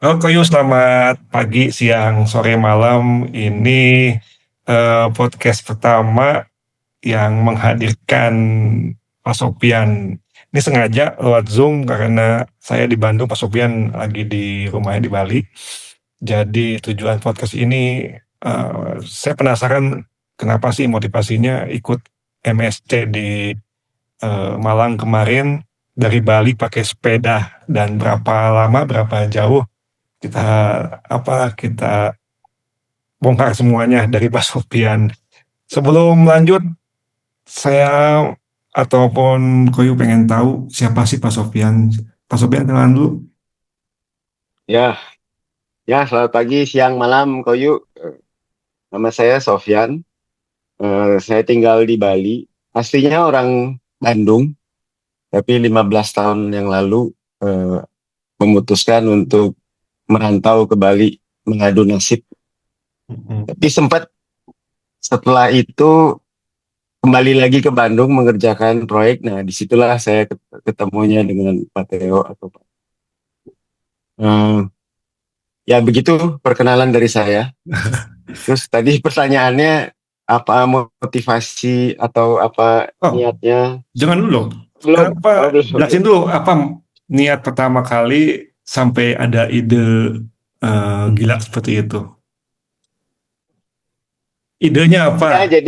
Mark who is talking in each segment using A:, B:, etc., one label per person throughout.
A: Koyu, selamat pagi, siang, sore, malam. Ini podcast pertama yang menghadirkan Pak Sopian. Ini sengaja lewat Zoom karena saya di Bandung, Pak Sopian lagi di rumahnya di Bali. Jadi tujuan podcast ini, saya penasaran kenapa sih motivasinya ikut MSC di Malang kemarin dari Bali pakai sepeda, dan berapa lama, berapa jauh kita kita bongkar semuanya dari Pak Sopian. Sebelum lanjut, saya ataupun Koyu pengen tahu siapa sih Pak Sopian. Pak Sopian, kenalan dulu.
B: Ya, selamat pagi, siang, malam, Koyu. Nama saya Sofyan. Saya tinggal di Bali. Aslinya orang Bandung, tapi 15 tahun yang lalu eh, memutuskan untuk merantau ke Bali, mengadu nasib.
A: Mm-mm.
B: Tapi sempat setelah itu kembali lagi ke Bandung mengerjakan proyek. Nah, disitulah saya ketemunya dengan Pak Theo atau Pak. Eh, Ya begitu perkenalan dari saya. Terus tadi pertanyaannya apa motivasi atau apa
A: Oh,
B: niatnya?
A: jangan dulu dong.
B: Belum, oh
A: Kenapa?
B: belum.
A: Jelasin dulu apa niat pertama kali sampai ada ide gila seperti itu. Idenya apa?
B: Ya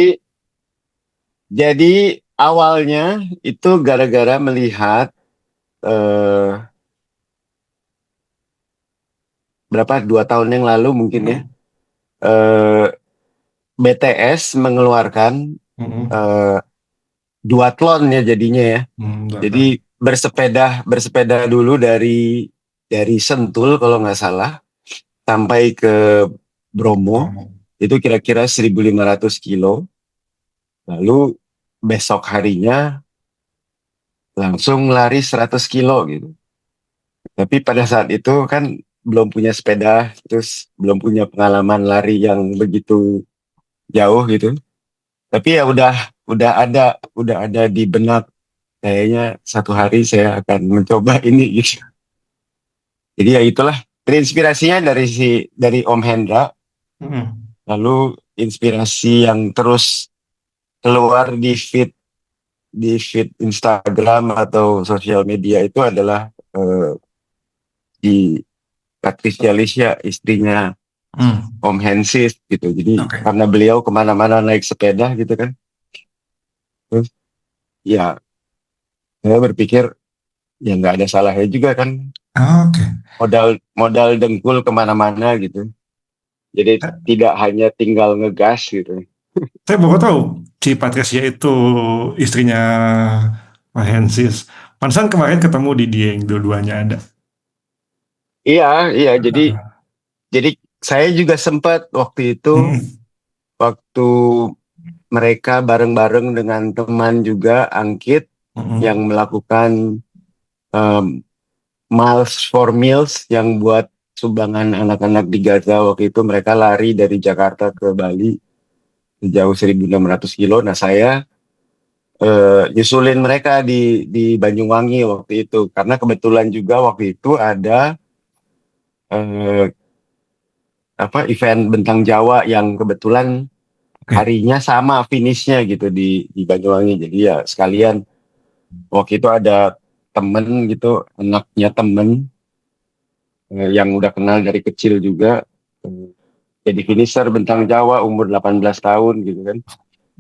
B: jadi awalnya itu gara-gara melihat eh, berapa 2 tahun yang lalu mungkin ya,
A: Mm-mm.
B: eh, BTS mengeluarkan
A: Mm-mm.
B: eh, duathlon ya jadinya ya.
A: Nggak tahu.
B: Jadi bersepeda bersepeda dulu dari Sentul kalau nggak salah sampai ke Bromo,
A: Oh.
B: itu kira-kira 1.500 kilo. Lalu besok harinya langsung lari 100 kilo gitu. Tapi pada saat itu kan belum punya sepeda, terus belum punya pengalaman lari yang begitu jauh gitu. Tapi ya udah ada di benak, kayaknya satu hari saya akan mencoba ini gitu. Jadi ya itulah terinspirasinya dari Om Hendra,
A: Mm-mm.
B: lalu inspirasi yang terus keluar di feed Instagram atau sosial media itu adalah di Patricia Alicia, istrinya
A: Mm.
B: Om Hensis gitu. Jadi
A: Oke.
B: karena beliau kemana-mana naik sepeda gitu kan, terus ya saya berpikir ya nggak ada salahnya juga kan,
A: Oke.
B: modal modal dengkul kemana-mana gitu. Jadi tidak hanya tinggal ngegas gitu.
A: Saya baru tahu si Patricia itu istrinya Pak Hensis. Pantesan kemarin ketemu di Dieng, dua-duanya ada.
B: Iya, iya. Jadi
A: Ah.
B: jadi saya juga sempat waktu itu,
A: Mm-mm.
B: waktu mereka bareng-bareng dengan teman juga Angkit yang
A: Mm-mm.
B: melakukan um, Miles for Meals yang buat sumbangan anak-anak di Gaza. Waktu itu mereka lari dari Jakarta ke Bali sejauh 1.600 kilo. Nah saya nyusulin mereka di Banyuwangi waktu itu karena kebetulan juga waktu itu ada eh, apa event Bentang Jawa yang kebetulan
A: Oke.
B: harinya sama finishnya gitu di Banyuwangi. Jadi ya sekalian waktu itu ada temen gitu, anaknya temen yang udah kenal dari kecil juga, eh, jadi finisher Bentang Jawa umur 18 tahun gitu kan.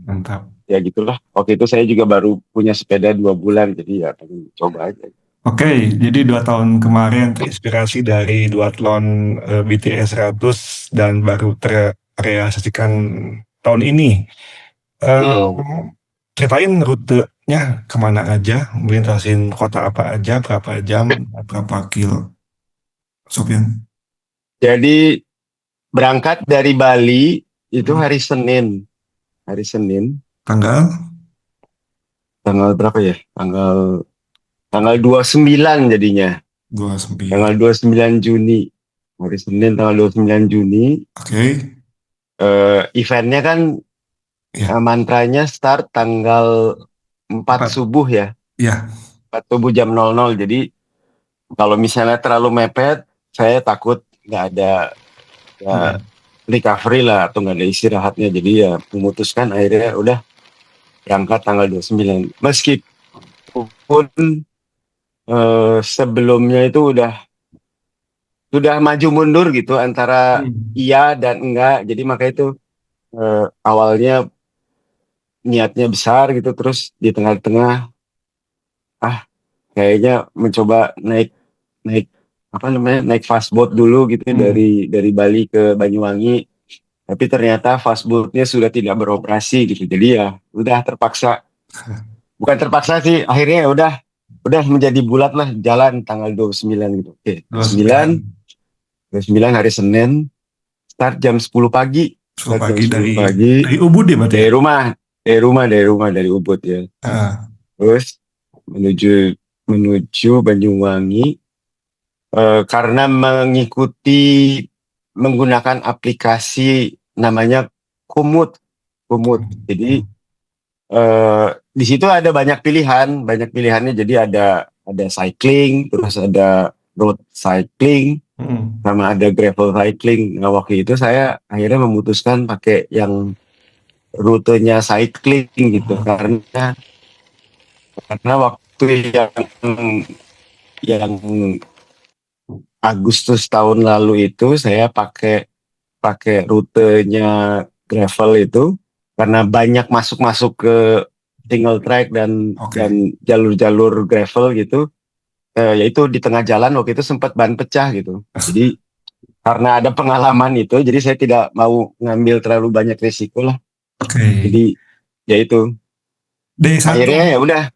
A: Mantap.
B: Ya gitulah. Waktu itu saya juga baru punya sepeda 2 bulan, jadi ya pengen coba aja.
A: Oke, jadi 2 tahun kemarin terinspirasi dari duathlon BTS 100 dan baru terrealisasikan tahun ini.
B: Hmm.
A: Ceritain rutenya kemana aja, melintasin kota apa aja, berapa jam, berapa kilo, Sofian?
B: Jadi berangkat dari Bali itu
A: Hmm.
B: hari Senin,
A: Tanggal
B: tanggal berapa ya? Tanggal tanggal 29 jadinya. Tanggal
A: 29.
B: 29 Juni. Hari Senin tanggal 29 Juni.
A: Oke,
B: Eventnya kan
A: ya,
B: mantranya start tanggal 4
A: empat.
B: subuh ya.
A: Ya,
B: 4 subuh jam 00. Jadi kalau misalnya terlalu mepet, saya takut nggak ada ya, recovery lah atau nggak ada istirahatnya, jadi ya memutuskan akhirnya udah berangkat tanggal 29. Meskipun sebelumnya itu sudah maju mundur gitu antara iya dan enggak, jadi makanya itu awalnya niatnya besar gitu, terus di tengah-tengah kayaknya mencoba naik naik apa namanya, naik fastboat dulu gitu dari Bali ke Banyuwangi, tapi ternyata fastboatnya sudah tidak beroperasi gitu, jadi ya udah terpaksa, bukan terpaksa sih, akhirnya ya udah menjadi bulat lah, jalan tanggal 29 gitu. Oke, 29 29 hari Senin, start jam 10 pagi.
A: 10
B: Start jam
A: pagi
B: 10
A: dari
B: pagi
A: Ubud ya berarti ya?
B: dari Ubud ya. Terus menuju menuju Banyuwangi, karena menggunakan aplikasi namanya Komoot. Jadi di situ ada banyak pilihannya. Jadi ada cycling, terus ada road cycling, sama ada gravel cycling. Nah, waktu itu saya akhirnya memutuskan pakai yang rutenya cycling gitu, karena waktu yang Agustus tahun lalu itu saya pakai pakai rutenya gravel itu, karena banyak masuk ke single track dan jalur-jalur gravel gitu. Yaitu di tengah jalan waktu itu sempat ban pecah gitu. Jadi karena ada pengalaman itu, jadi saya tidak mau ngambil terlalu banyak risiko lah. Jadi ya itu. Akhirnya ya udah,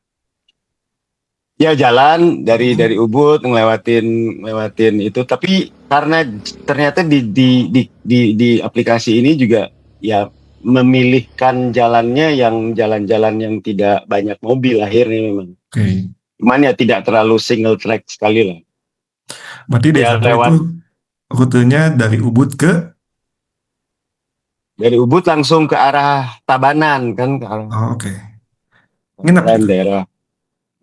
B: ya jalan dari Ubud ngelewatin itu, tapi karena ternyata di aplikasi ini juga ya memilihkan jalannya yang jalan-jalan yang tidak banyak mobil akhirnya memang. Cuman ya tidak terlalu single track sekali lah.
A: Berarti dari
B: Ya
A: satu itu rutenya dari Ubud
B: langsung ke arah Tabanan kan, ke arah
A: nginep gitu?
B: daerah.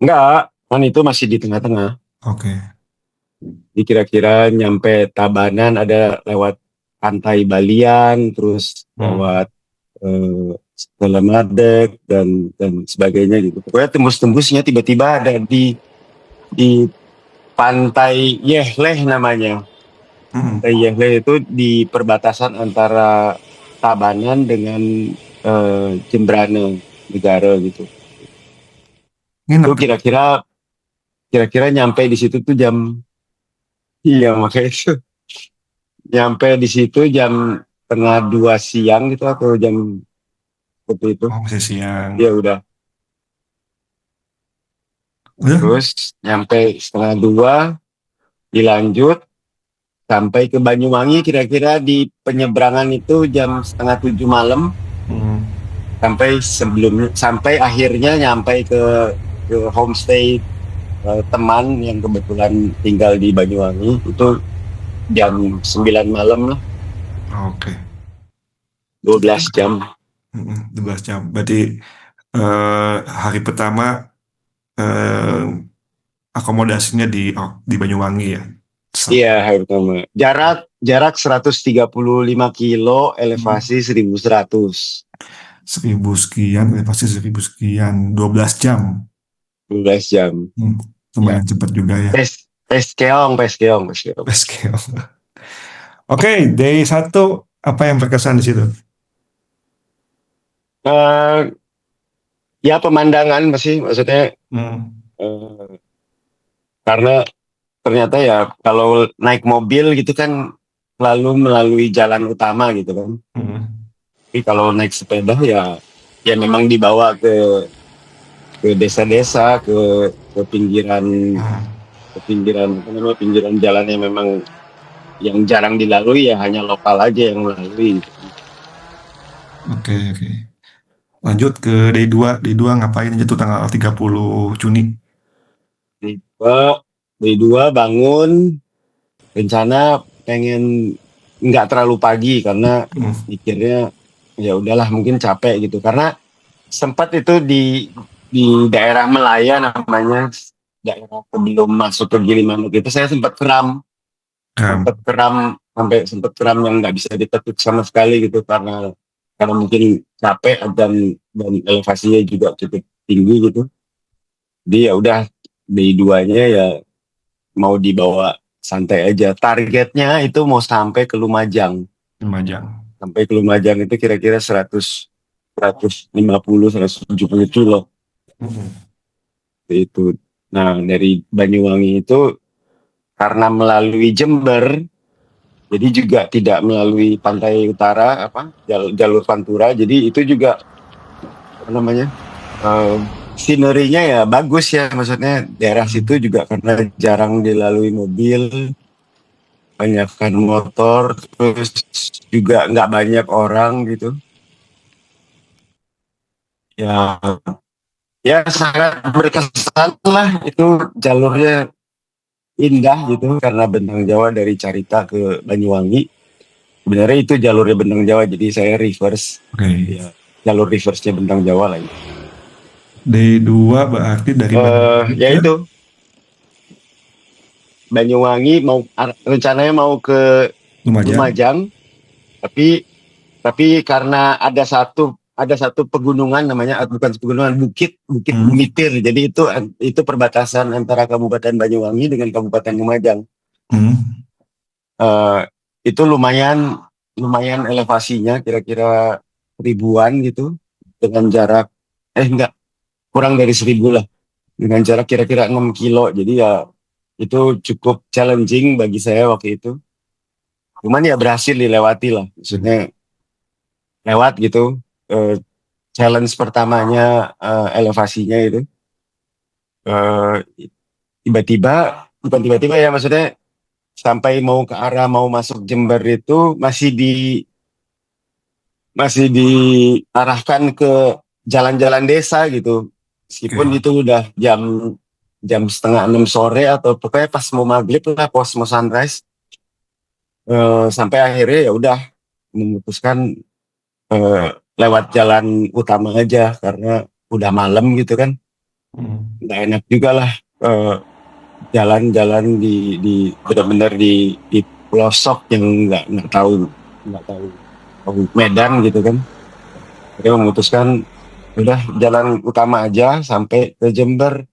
B: Enggak, kan itu masih di tengah-tengah. Jadi kira-kira nyampe Tabanan ada lewat pantai Balian, terus lewat Selamardek dan sebagainya gitu. Pokoknya tembus-tembusnya tiba-tiba ada di pantai Yehleh namanya. Pantai Yehleh itu di perbatasan antara Tabanan dengan Jembrana Negara gitu. Itu kira-kira nyampe di situ tuh makanya itu nyampe di situ jam setengah 2 siang gitu, atau jam seperti itu.
A: Masih siang.
B: Ya udah. Terus nyampe setengah 2, dilanjut sampai ke Banyuwangi kira-kira di penyeberangan itu jam setengah 7 malam. Sampai akhirnya nyampe ke homestay teman yang kebetulan tinggal di Banyuwangi itu jam 9 malam lah. 12 jam.
A: 12 jam. Berarti hari pertama akomodasinya di Banyuwangi ya?
B: Iya, hari pertama. Jarak 135 kilo, elevasi 1100.
A: 1000 sekian, elevasi 1000 sekian, 12 jam.
B: 12 jam.
A: Lumayan cepat juga ya.
B: Peskeong.
A: Oke, day 1 apa yang berkesan di situ?
B: Ya pemandangan maksudnya karena ternyata ya kalau naik mobil gitu kan lalu melalui jalan utama gitu kan. Tapi kalau naik sepeda ya memang dibawa ke desa-desa, ke pinggiran pinggiran jalan yang memang yang jarang dilalui, ya hanya lokal aja yang melalui gitu.
A: Oke. Lanjut ke day 2. Day 2 ngapain aja tuh tanggal 30 Juni?
B: Day 2 bangun, rencana pengen nggak terlalu pagi karena pikirnya ya udahlah mungkin capek gitu, karena sempat itu di daerah Melaya namanya, daerah sebelum masuk ke Gilimanuk itu saya sempat kram sempet kram yang nggak bisa diketuk sama sekali gitu karena mungkin capek dan elevasinya juga cukup tinggi gitu. Jadi ya udah B2-nya ya mau dibawa santai aja. Targetnya itu mau sampai ke Lumajang.
A: Lumajang.
B: Sampai ke Lumajang itu kira-kira 150 170 kilo itu. Nah, dari Banyuwangi itu karena melalui Jember, jadi juga tidak melalui pantai utara jalur Pantura. Jadi itu juga apa namanya? Sinerinya ya bagus ya, maksudnya daerah situ juga karena jarang dilalui mobil, banyakkan motor, terus juga nggak banyak orang gitu. Ya, ya sangat berkesan lah, itu jalurnya indah gitu karena Bentang Jawa dari Carita ke Banyuwangi. Sebenarnya itu jalurnya Bentang Jawa, jadi saya reverse.
A: Oke.
B: Ya, jalur reverse-nya Bentang Jawa lah.
A: D2 berarti dari Banyuwangi
B: Ya
A: ke
B: itu Banyuwangi rencananya mau ke
A: Lumajang.
B: Lumajang, tapi karena ada satu pegunungan namanya, bukan pegunungan, bukit Bumitir. Jadi itu perbatasan antara Kabupaten Banyuwangi dengan Kabupaten Lumajang. Eh, itu lumayan elevasinya, kira-kira ribuan gitu, dengan jarak enggak, kurang dari 1.000 lah, dengan jarak kira-kira 6 kilo. Jadi ya itu cukup challenging bagi saya waktu itu. Cuman ya berhasil dilewati lah, maksudnya lewat gitu. Challenge pertamanya elevasinya itu eh, tiba-tiba, bukan tiba-tiba ya, maksudnya sampai mau ke arah mau masuk Jember itu masih diarahkan ke jalan-jalan desa gitu. Meskipun
A: Oke.
B: itu udah jam setengah 6 sore atau pokoknya pas mau maghrib lah, pas mau sunrise. Sampai akhirnya ya udah memutuskan lewat jalan utama aja karena udah malam gitu kan. Nggak enak juga lah jalan-jalan di benar-benar di pelosok yang nggak tahu Medan gitu kan. Dia memutuskan udah jalan utama aja sampai ke Jember,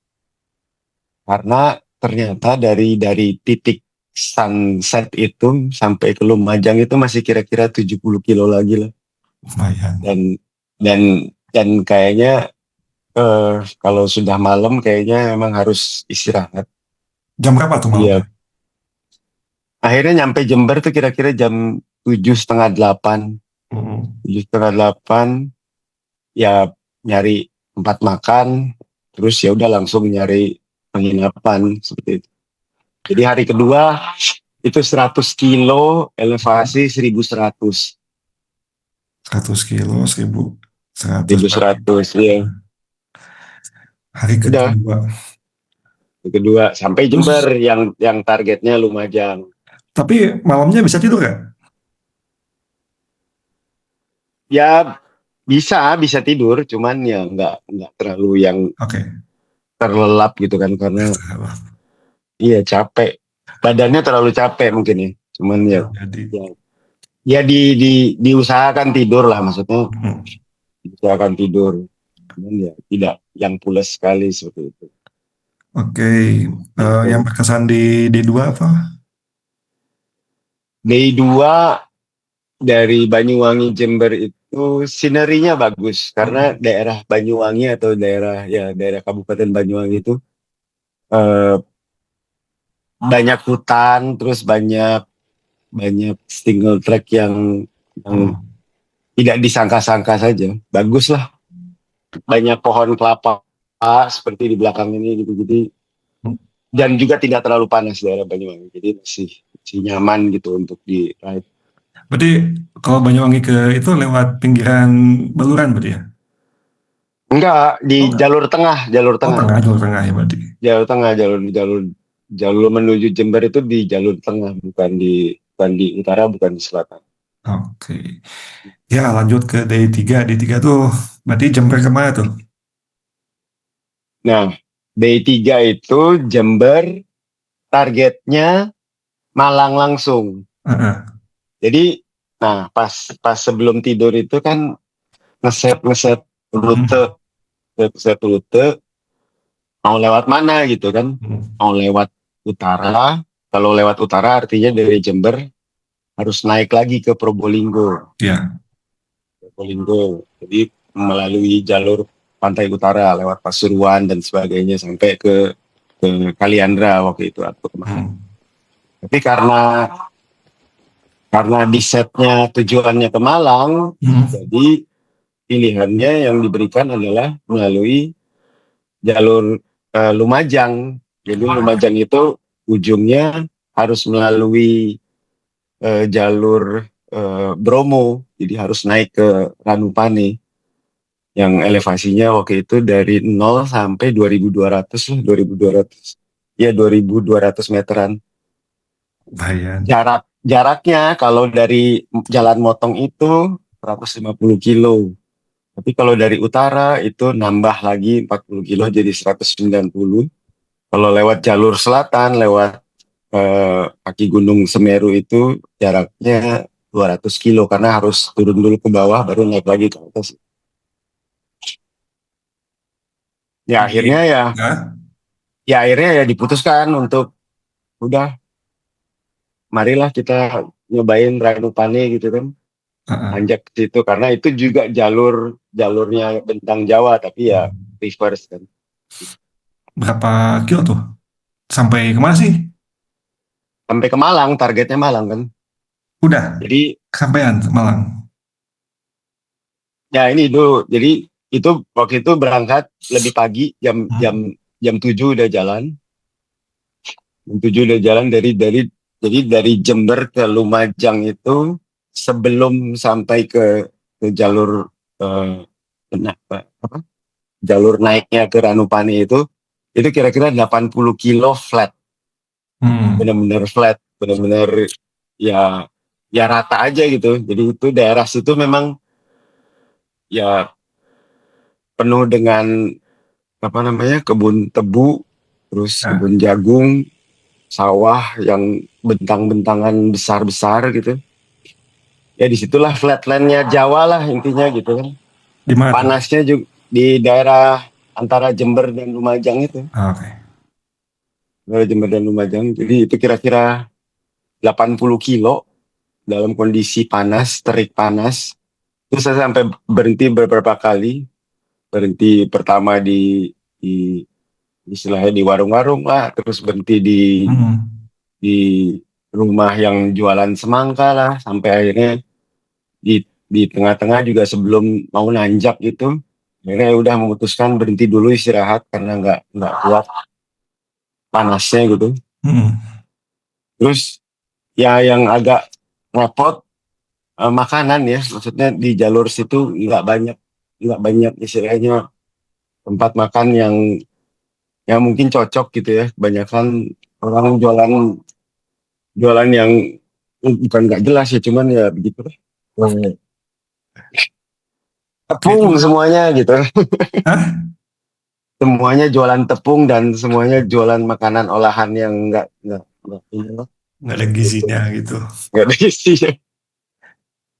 B: karena ternyata dari titik sunset itu sampai ke Lumajang itu masih kira-kira 70 kilo lagi lah.
A: Lumayan.
B: Dan kayaknya kalau sudah malam kayaknya memang harus istirahat.
A: Jam berapa tuh
B: Iya.
A: malamnya?
B: Akhirnya nyampe Jember tuh kira-kira jam 7:30 8. 7:30 8, ya nyari tempat makan, terus ya udah langsung nyari penginapan seperti itu. Jadi hari kedua itu 100 kilo elevasi 1.100.
A: 100 kilo, 1.100
B: 1.100 ya.
A: hari
B: Udah
A: kedua.
B: hari kedua sampai Jember
A: Terus,
B: yang targetnya Lumajang.
A: tapi malamnya bisa tidur kan?
B: Ya bisa tidur, cuman ya nggak terlalu yang
A: Oke.
B: terlelap gitu kan, karena iya capek, badannya terlalu capek mungkin ya. Cuman ya
A: Jadi,
B: ya, ya diusahakan tidur lah, maksudnya diusahakan tidur. Cuman ya tidak yang pules sekali seperti itu.
A: oke. Yang
B: Gitu.
A: berkesan di D2 apa?
B: Day 2 dari Banyuwangi Jember itu sinerinya bagus karena daerah Banyuwangi atau daerah Kabupaten Banyuwangi itu eh, banyak hutan, terus banyak banyak single track yang tidak disangka-sangka saja. Bagus lah, banyak pohon kelapa seperti di belakang ini gitu. Jadi dan juga tidak terlalu panas daerah Banyuwangi. Jadi masih nyaman gitu untuk di ride.
A: Berarti kalau Banyuwangi ke itu lewat pinggiran Baluran berarti ya?
B: Enggak,
A: Oh
B: di
A: enggak.
B: jalur
A: Oh
B: tengah.
A: tengah, jalur tengah ya berarti.
B: Jalur tengah, jalur menuju Jember itu di jalur tengah, bukan di utara, bukan di selatan.
A: Oke. Ya lanjut ke D3. D3 tuh berarti Jember kemana tuh?
B: Nah, day 3 itu Jember, targetnya Malang langsung.
A: Heeh.
B: Jadi, nah pas pas sebelum tidur itu kan ngeset ngeset rute,
A: Hmm.
B: ngeset rute mau lewat mana gitu kan.
A: Hmm.
B: Mau lewat utara. Kalau lewat utara artinya dari Jember harus naik lagi ke Probolinggo.
A: Ya.
B: Probolinggo. Jadi melalui jalur pantai utara lewat Pasuruan dan sebagainya sampai ke Kaliandra waktu itu atau kemana.
A: Hmm.
B: Tapi karena di setnya tujuannya ke Malang,
A: Hmm.
B: jadi pilihannya yang diberikan adalah melalui jalur Lumajang. Jadi Lumajang itu ujungnya harus melalui jalur Bromo, jadi harus naik ke Ranupane yang elevasinya waktu itu dari 0 sampai 2200 lah, 2200. Ya 2200 meteran.
A: Bahaya.
B: Jaraknya kalau dari Jalan Motong itu 150 kilo. Tapi kalau dari utara itu nambah lagi 40 kilo jadi 190. Kalau lewat jalur selatan, lewat kaki Gunung Semeru itu jaraknya 200 kilo karena harus turun dulu ke bawah baru naik lagi ke atas. Ya
A: Di,
B: akhirnya ya,
A: Hah?
B: ya akhirnya ya diputuskan untuk udah marilah kita nyobain Ranupane gitu kan.
A: Heeh.
B: Anjak ke situ karena itu juga jalurnya bentang Jawa tapi ya
A: Hmm.
B: reverse kan.
A: Berapa kilo tuh? Sampai kemana sih?
B: Sampai ke Malang, targetnya Malang kan.
A: Udah
B: Jadi
A: kesampaian Malang.
B: ya ini dulu. Jadi itu waktu itu berangkat lebih pagi jam
A: Hmm.
B: jam jam 7 udah jalan. Jam 7 udah jalan jadi dari Jember ke Lumajang itu sebelum sampai ke jalur apa? Jalur naiknya ke Ranupani itu kira-kira 80 kilo flat,
A: Hmm.
B: benar-benar flat, benar-benar ya ya rata aja gitu. Jadi itu daerah situ memang ya penuh dengan apa namanya kebun tebu, terus
A: Nah,
B: kebun jagung, sawah yang bentang-bentangan besar-besar gitu. Ya disitulah flatlandnya Jawa lah intinya gitu kan.
A: di mana tuh?
B: Panasnya juga di daerah antara Jember dan Lumajang itu.
A: Ah, oke.
B: Daerah Jember dan Lumajang. Jadi itu kira-kira 80 kilo dalam kondisi panas, terik panas. Terus saya sampai berhenti beberapa kali. Berhenti pertama di istilahnya di warung-warung lah, terus berhenti
A: Hmm.
B: di rumah yang jualan semangka lah, sampai akhirnya di tengah-tengah juga sebelum mau nanjak itu, akhirnya udah memutuskan berhenti dulu istirahat karena nggak kuat panasnya gitu.
A: Hmm.
B: Terus ya yang agak repot makanan ya, maksudnya di jalur situ nggak banyak istilahnya tempat makan yang mungkin cocok gitu ya. Kebanyakan orang jualan jualan yang bukan nggak jelas ya, cuman ya begitu lah.
A: Itu,
B: Tepung semuanya gitu.
A: Hah?
B: Semuanya jualan tepung dan semuanya jualan makanan olahan yang nggak ini loh,
A: Nggak ada
B: gitu.
A: gizinya gitu.
B: Nggak ada isinya.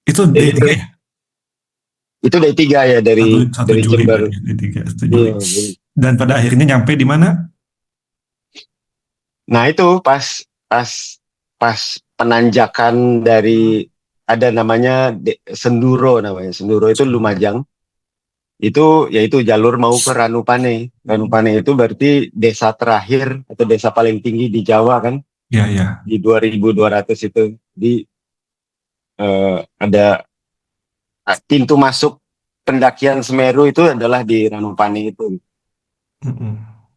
A: Itu
B: Jadi
A: D3 ya?
B: itu dari tiga ya
A: Satu,
B: dari
A: satu
B: dari
A: Juli
B: Jember.
A: berarti D3, satu Juli.
B: Iya,
A: Dan pada akhirnya nyampe di mana?
B: nah itu pas pas pas penanjakan dari ada namanya Senduro namanya. Senduro itu Lumajang. Itu yaitu jalur mau ke Ranupane.
A: Hmm.
B: Ranupane itu berarti desa terakhir atau desa paling tinggi di Jawa kan
A: Ya, ya.
B: di 2200 itu. Di ada pintu masuk pendakian Semeru itu adalah di Ranupane itu.
A: Hmm.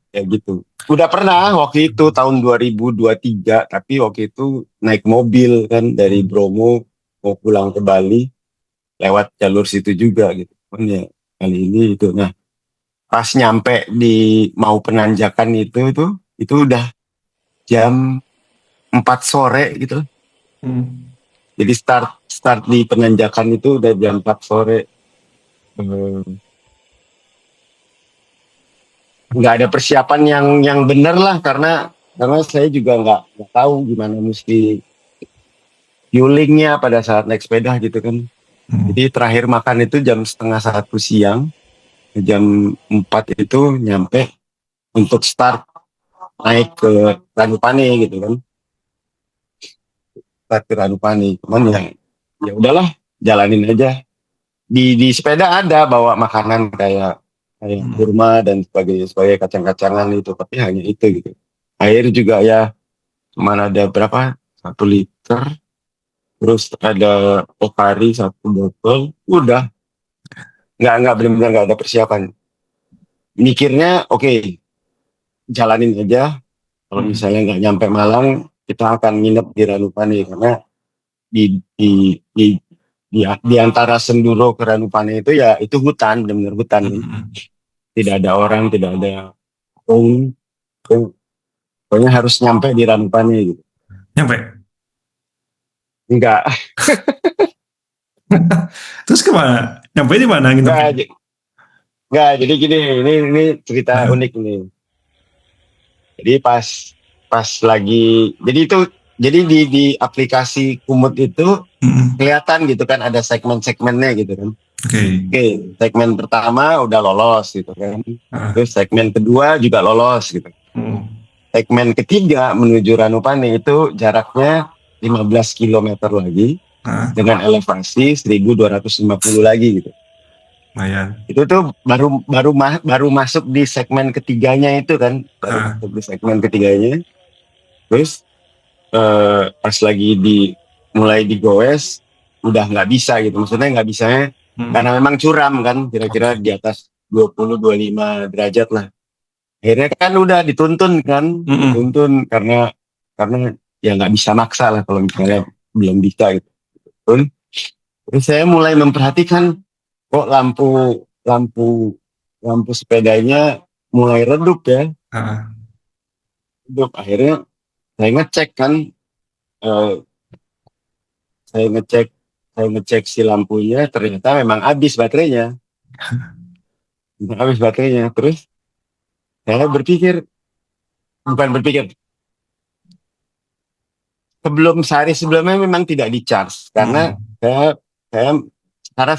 B: Ya gitu. Udah pernah waktu itu tahun 2023 tapi waktu itu naik mobil kan dari
A: Hmm.
B: Bromo mau pulang ke Bali lewat jalur situ juga gitu. Oh, ya, kali ini itu. Nah, pas nyampe di mau penanjakan itu udah jam 4 sore gitu.
A: Hmm.
B: Jadi start start di penanjakan itu udah jam 4 sore. Hmm, nggak ada persiapan yang bener lah karena karena saya juga nggak tahu gimana mesti fuelingnya pada saat naik sepeda gitu kan.
A: Hmm.
B: Jadi terakhir makan itu jam setengah 1 siang, jam 4 itu nyampe untuk start naik ke Ranupane gitu kan, start ke Ranupane. Cuman ya udahlah, jalanin aja. Di sepeda ada bawa makanan kayak
A: Hmm.
B: kurma dan sebagainya, sebagai kacang-kacangan itu, tapi hanya itu gitu. Air juga ya cuman ada berapa, 1 liter, terus ada Pocari 1 botol, udah. Nggak benar-benar nggak ada persiapan. Mikirnya oke, jalanin aja. Kalau
A: Hmm.
B: misalnya nggak nyampe Malang, kita akan nginep di Ranupane, karena di antara Senduro ke Ranupane itu ya itu hutan, benar-benar hutan kan.
A: Hmm.
B: Tidak ada orang, tidak ada pung, pokoknya harus nyampe di Ranupane gitu.
A: Nyampe.
B: Enggak,
A: Terus kemana? Nyampe di mana
B: enggak,
A: nginepnya?
B: enggak. Jadi gini, ini cerita
A: Ah.
B: unik ini. Jadi pas pas lagi, jadi di aplikasi Kumut itu
A: Hmm.
B: kelihatan gitu kan, ada segmen-segmennya gitu kan.
A: Oke.
B: Oke, segmen pertama udah lolos gitu kan.
A: Ah.
B: Terus segmen kedua juga lolos gitu.
A: Hmm.
B: Segmen ketiga menuju Ranupane itu jaraknya 15 kilometer lagi
A: Ah.
B: dengan elevasi 1250 lagi gitu.
A: Lumayan.
B: Itu tuh baru masuk di segmen ketiganya itu kan, baru
A: Ah.
B: masuk di segmen ketiganya. Terus pas lagi mulai digoes, udah nggak bisa gitu. Maksudnya nggak bisanya
A: Hmm.
B: karena memang curam kan, kira-kira
A: Oke.
B: di atas 20-25 derajat lah. Akhirnya kan udah dituntun kan,
A: Hmm.
B: dituntun karena ya nggak bisa maksa lah kalau
A: Oke.
B: misalnya belum bisa gitu. Terus saya mulai memperhatikan, kok lampu lampu lampu sepedanya mulai redup ya,
A: Ah.
B: redup. Akhirnya saya ngecek kan, eh, saya ngecek saya ngecek si lampunya, ternyata memang habis baterainya, memang habis baterainya. Terus saya berpikir, bukan berpikir, sehari sebelumnya memang tidak di charge, karena
A: Hmm.
B: saya saya karena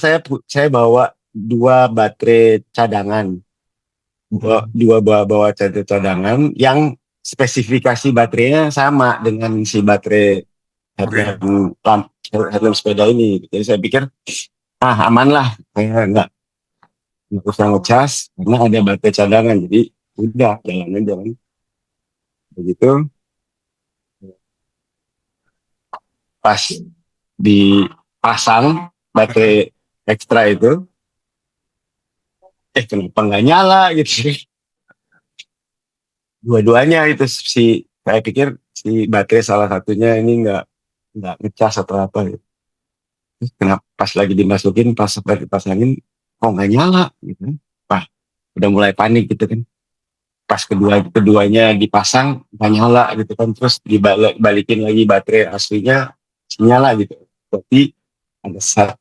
B: saya bawa dua baterai cadangan,
A: Hmm.
B: bawa baterai cadangan yang spesifikasi baterainya sama dengan si baterai
A: Oke.
B: headlamp sepeda ini. Jadi saya pikir aman lah, saya nggak usah ngecas karena ada baterai cadangan. Jadi udah jalan aja kan. Begitu pas dipasang baterai ekstra itu, kenapa nggak nyala gitu. Dua-duanya itu, saya pikir si baterai salah satunya ini nggak ngecas atau apa gitu. Terus kenapa pas lagi dimasukin, pas dipasangin kok nggak nyala gitu. Wah, udah mulai panik gitu kan. Pas keduanya dipasang nggak nyala gitu kan, terus dibalikin lagi baterai aslinya nyala gitu. Tapi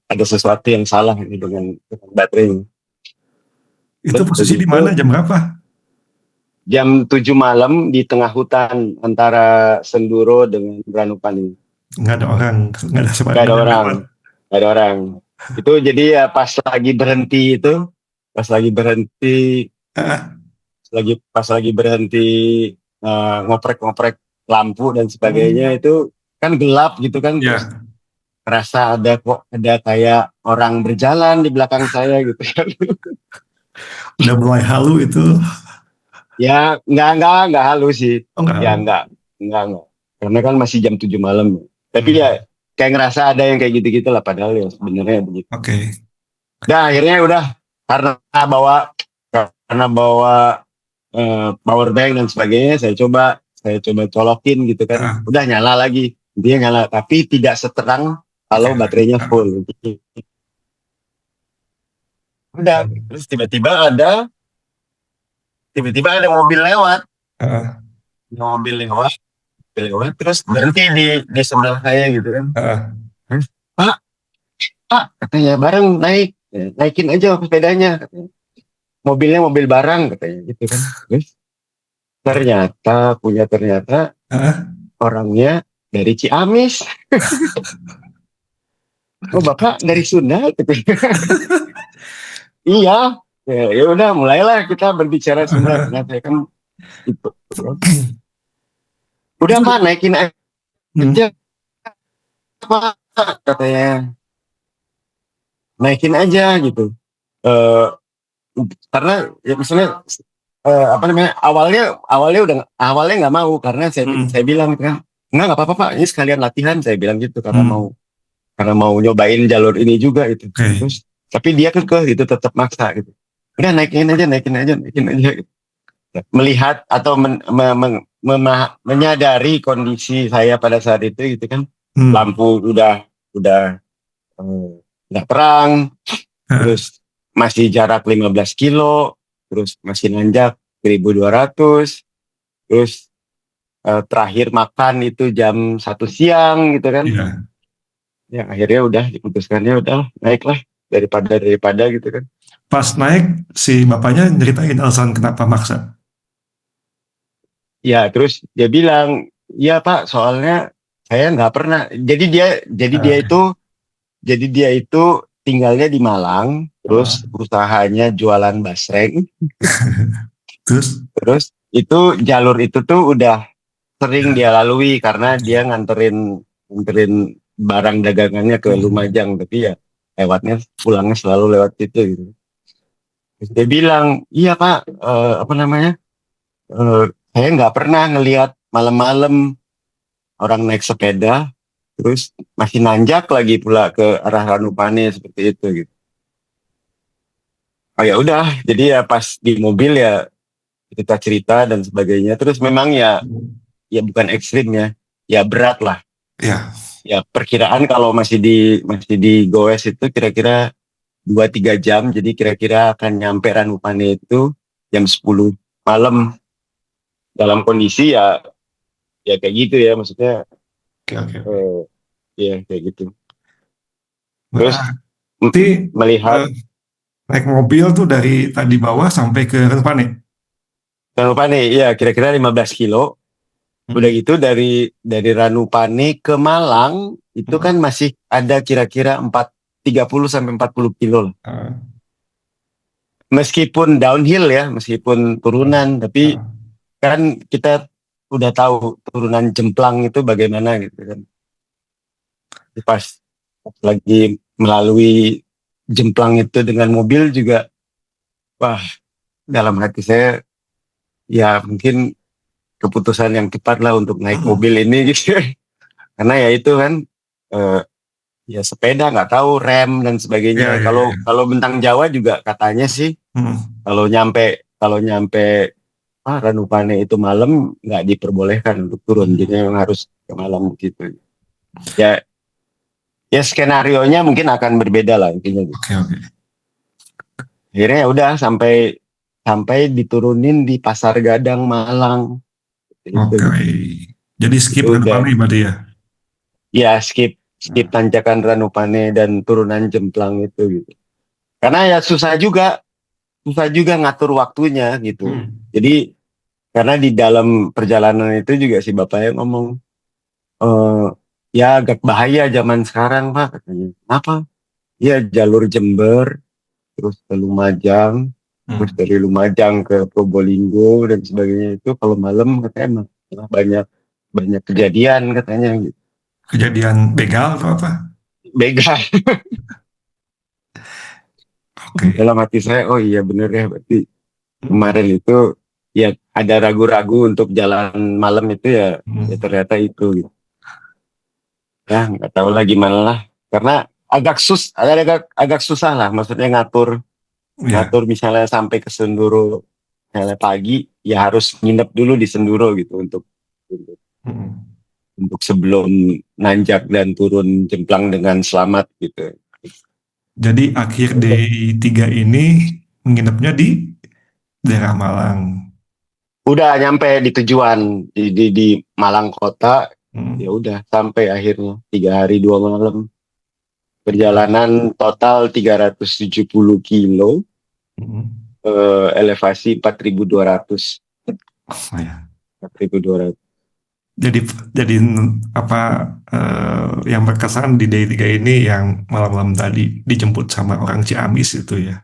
B: ada sesuatu yang salah ini dengan baterainya.
A: Itu
B: Terus
A: posisi di
B: begitu
A: mana? Jam berapa?
B: jam 7 malam di tengah hutan antara Senduro dengan Ranupani.
A: Nggak ada orang, nggak ada sempat,
B: Gak
A: nggak
B: ada
A: ada yang
B: orang,
A: lewat.
B: gak ada orang. Itu jadi ya pas lagi berhenti,
A: Ah.
B: pas lagi berhenti, ngoprek-ngoprek lampu dan sebagainya,
A: Hmm.
B: itu kan gelap gitu kan, terus
A: Ya,
B: kerasa ada kayak orang berjalan di belakang saya gitu kan.
A: udah mulai halu itu.
B: Ya nggak halus sih,
A: Oh, nggak
B: ya
A: halu.
B: nggak, karena kan masih jam 7 malam. Tapi ya
A: Hmm.
B: kayak ngerasa ada yang kayak gitu-gitu lah, padahal ya sebenarnya begitu.
A: Oke.
B: Nah akhirnya udah, karena bawa karena bawa power bank dan sebagainya, saya coba colokin gitu kan,
A: Ah.
B: udah nyala lagi, dia nyala tapi tidak seterang
A: Oke.
B: kalau baterainya
A: Ah.
B: full. Udah, terus tiba-tiba ada mobil lewat,
A: Ah.
B: mobil lewat terus berhenti di sebelah saya gitu kan.
A: Ah.
B: Terus, Pak, Pak, katanya, bareng naik. Ya, naikin aja sepedanya katanya. Mobilnya mobil barang katanya gitu kan. Terus Ternyata orangnya dari Ciamis. Oh bapak dari Sunda gitu. Iya. Ya udah mulailah kita berbicara Sunda. Ternyata kan itu. Udah
A: Itu
B: pak naikin
A: hmm,
B: aja pak katanya. Naikin aja gitu. Eh karena ya misalnya apa namanya awalnya nggak mau karena saya
A: hmm,
B: bilang kan nggak apa-apa pak ini sekalian latihan saya bilang gitu
A: hmm,
B: karena mau nyobain jalur ini juga itu
A: oke.
B: terus tapi dia kekeh gitu tetap maksa gitu udah naikin aja gitu. Melihat atau menyadari kondisi saya pada saat itu gitu kan
A: Hmm,
B: lampu udah eh, udah terang
A: eh,
B: terus masih jarak 15 kilo terus masih nanjak 1.200 terus terakhir makan itu jam 1 siang gitu kan
A: iya.
B: ya akhirnya udah diputuskannya udah naiklah daripada gitu kan
A: Pas naik si bapaknya nyeritain alasan kenapa maksa.
B: ya terus dia bilang iya pak soalnya saya nggak pernah
A: Eh,
B: jadi dia itu tinggalnya di Malang
A: eh,
B: terus usahanya jualan basreng
A: terus,
B: terus itu jalur itu tuh udah sering
A: ya,
B: dia lalui karena
A: oke.
B: dia nganterin barang dagangannya ke
A: Hmm,
B: Lumajang tapi ya lewatnya pulangnya selalu lewat situ gitu. Terus dia bilang iya pak apa namanya eh, saya nggak pernah ngelihat malam-malam orang naik sepeda terus masih nanjak lagi pula ke arah Ranupane seperti itu gitu. Oh ya udah jadi ya pas di mobil ya kita cerita dan sebagainya terus memang ya bukan ekstrim ya berat lah.
A: ya,
B: Ya perkiraan kalau masih di goes itu kira-kira 2-3 jam. Jadi kira-kira akan nyampe Ranupane itu jam 10 malam dalam kondisi ya kayak gitu ya maksudnya
A: oke, oke, oke.
B: eh, ya kayak gitu. Terus
A: Berarti
B: melihat
A: naik mobil tuh dari tadi bawah sampai ke Ranupane.
B: Ranupane ya kira-kira 15 kilo. Udah
A: Hmm,
B: gitu dari Ranupane ke Malang itu
A: hmm,
B: kan masih ada kira-kira 30 sampai 40 kilo lah.
A: eh,
B: Meskipun downhill ya, meskipun turunan, tapi
A: eh,
B: kan kita udah tahu turunan Jemplang itu bagaimana gitu kan. Pas lagi melalui Jemplang itu dengan mobil juga, wah dalam hati saya ya mungkin keputusan yang tepat lah untuk naik
A: hmm.
B: mobil ini gitu. Karena ya itu kan eh, ya sepeda nggak tahu rem dan
A: Iya,
B: sebagainya.
A: iya,
B: Kalau
A: iya.
B: kalau Bentang Jawa juga katanya sih
A: Hmm,
B: kalau nyampe Ranupane itu malam nggak diperbolehkan untuk turun,
A: hmm.
B: jadi memang harus ke malam gitu. Ya, ya skenario nya mungkin akan berbeda lah intinya gitu.
A: Oke, oke.
B: Akhirnya ya udah sampai sampai diturunin di Pasar Gadang Malang itu
A: Oke.
B: gitu.
A: Jadi skip
B: Itu udah
A: Ranupane berarti ya.
B: ya skip skip
A: Nah,
B: tanjakan Ranupane dan turunan Jemplang itu gitu. Karena ya susah juga ngatur waktunya gitu.
A: hmm.
B: Jadi karena di dalam perjalanan itu juga si bapaknya ngomong eh ya agak bahaya zaman sekarang pak katanya. Apa? Ya jalur Jember, terus ke Lumajang, terus
A: Hmm.
B: dari Lumajang ke Probolinggo dan sebagainya itu kalau malam katanya emang banyak banyak kejadian katanya gitu.
A: Kejadian begal atau apa?
B: Begal.
A: Oke.
B: Dalam hati saya, oh iya bener ya berarti
A: Hmm.
B: kemarin itu ya ada ragu-ragu untuk jalan malam itu ya
A: Hmm.
B: ternyata itu gitu. Ya nggak tahu lah gimana lah. Karena agak susah lah maksudnya ngatur
A: Ya.
B: ngatur misalnya sampai ke Senduro misalnya pagi ya harus nginep dulu di Senduro gitu untuk
A: Hmm.
B: untuk sebelum nanjak dan turun Jemplang dengan selamat gitu.
A: Jadi akhir day 3 ini menginapnya di daerah Malang.
B: Udah nyampe di tujuan di Malang kota ya
A: Hmm.
B: udah sampai akhirnya 3 hari 2 malam
A: Oke.
B: perjalanan total 370 kilo
A: Hmm.
B: elevasi 4.200.
A: Oh, ya.
B: 4.200.
A: Jadi apa yang berkesan di day 3 ini yang malam-malam tadi dijemput sama orang Ciamis itu ya.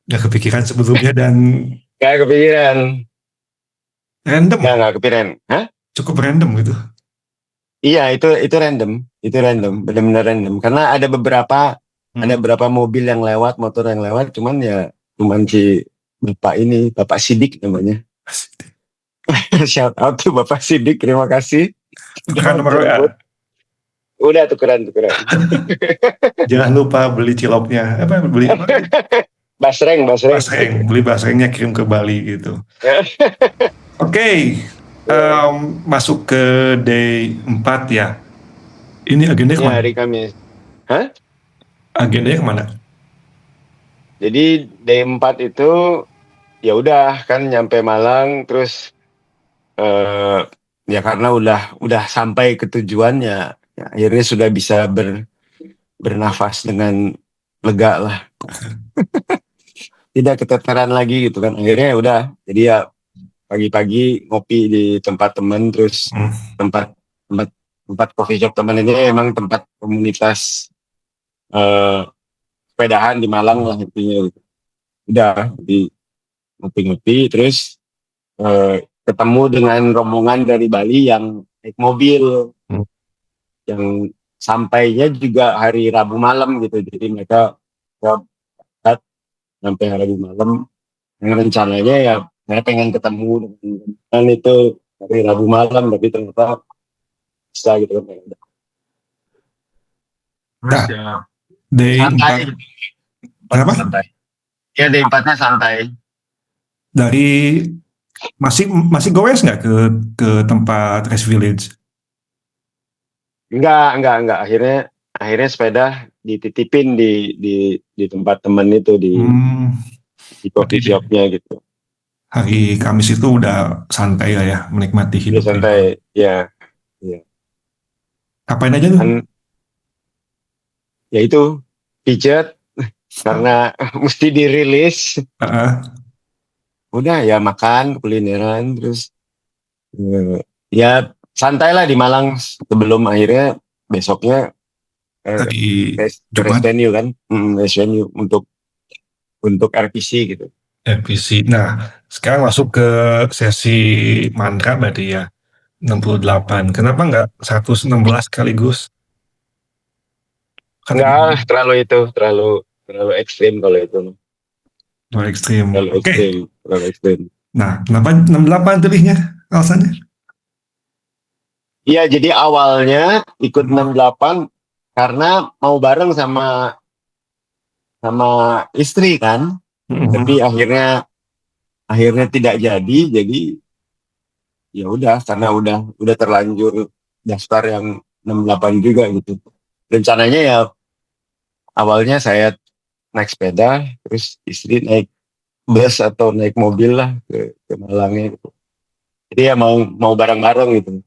A: Gak kepikiran sebelumnya dan
B: Gak kepikiran.
A: random,
B: Gak kepikiran. Hah?
A: cukup random gitu.
B: Iya, itu random. Itu random, benar-benar random. Karena ada
A: Hmm.
B: beberapa mobil yang lewat, motor yang lewat, cuman si Bapak ini, Bapak Sidik namanya. Shout out to Bapak Sidik, terima kasih
A: Tukeran
B: sudah
A: nomor WA.
B: menjemput. Udah tukeran.
A: Jangan lupa beli ciloknya. Apa beli apa?
B: Basreng.
A: Basreng. Beli basrengnya kirim ke Bali gitu. Oke,
B: Ya,
A: masuk ke day 4 ya. Ini agendanya
B: ini
A: kemana?
B: hari Kamis. Hah?
A: Agendanya kemana?
B: Jadi D4 itu ya udah kan nyampe Malang terus eh, ya karena udah sampai ke tujuannya, ya, akhirnya sudah bisa bernafas dengan lega lah. Tidak keteteran lagi gitu kan. Akhirnya ya udah. Jadi ya pagi-pagi ngopi di tempat teman terus
A: Hmm.
B: tempat tempat tempat coffee shop teman ini emang tempat komunitas eh, sepedahan di Malang lah intinya gitu. Udah di ngopi-ngopi terus ketemu dengan rombongan dari Bali yang naik mobil
A: Hmm.
B: yang sampainya juga hari Rabu malam gitu. Jadi mereka ya, sampai hari Rabu malam yang rencananya ya saya pengen ketemu dengan itu hari Rabu malam tapi ternyata bisa gitu kan. Terus
A: Nah,
B: ya
A: day
B: santai
A: 4.
B: gitu.
A: Kenapa?
B: Santai. Ya day 4-nya santai.
A: Dari masih masih goes nggak ke tempat Rest Village?
B: Enggak. Akhirnya sepeda dititipin di tempat temen itu
A: Hmm,
B: di
A: berarti
B: coffee shopnya gitu.
A: hari Kamis itu udah santai lah ya, menikmati
B: Udah
A: hidup di
B: santai
A: Bali.
B: ya, ya.
A: Ngapain aja tuh?
B: Kan ya itu pijat karena mesti dirilis.
A: Ah,
B: Udah ya makan kulineran terus ya santai lah di Malang sebelum akhirnya besoknya
A: hari
B: ke race
A: Jumat
B: venue kan. Race venue untuk RPC gitu.
A: FPC. Nah, sekarang masuk ke sesi mantra berarti ya, 68. Kenapa nggak 116 sekaligus? Kan
B: Enggak
A: lebih
B: terlalu ekstrim kalau itu.
A: more ekstrim.
B: Terlalu
A: Oke.
B: ekstrim, terlalu ekstrim.
A: Nah, kenapa 68 pilihnya alasannya?
B: Iya, jadi awalnya ikut
A: Hmm.
B: 68 karena mau bareng sama sama istri kan,
A: Mhm.
B: tapi akhirnya akhirnya tidak jadi ya udah karena udah terlanjur daftar yang 68 juga gitu. Rencananya ya awalnya saya naik sepeda, terus istri naik bus atau naik mobil lah ke Malangnya gitu. Jadi ya mau bareng-bareng gitu.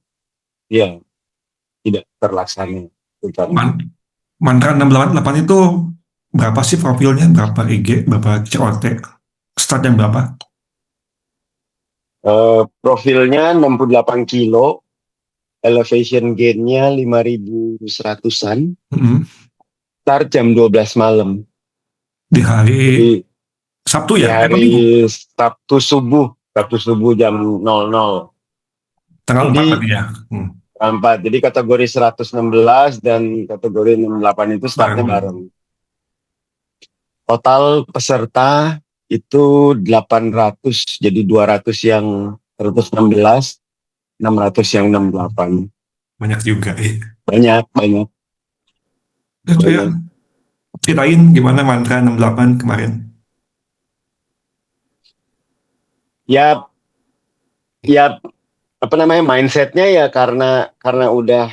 B: Iya, tidak terlaksana rencananya.
A: Man- Mantra 688 itu berapa sih profilnya? Berapa IG? Berapa COT? Start yang berapa?
B: Profilnya 68 kilo, elevation gainnya 5.100-an,
A: Mhm.
B: start jam 12 malam.
A: Di hari
B: Jadi
A: Sabtu
B: di
A: ya? Apa
B: hari
A: Minggu?
B: Sabtu subuh jam 00.
A: Tanggal 4
B: Jadi
A: berarti ya? Hmm.
B: 4. Jadi kategori 116 dan kategori 68 itu startnya
A: Bareng.
B: bareng. Total peserta itu 800, jadi 200 yang 116, 600 yang 68.
A: Banyak juga.
B: Banyak.
A: Itu ya,
B: Banyak.
A: ceritain gimana mantra 68 kemarin.
B: Ya, ya apa namanya mindsetnya ya karena udah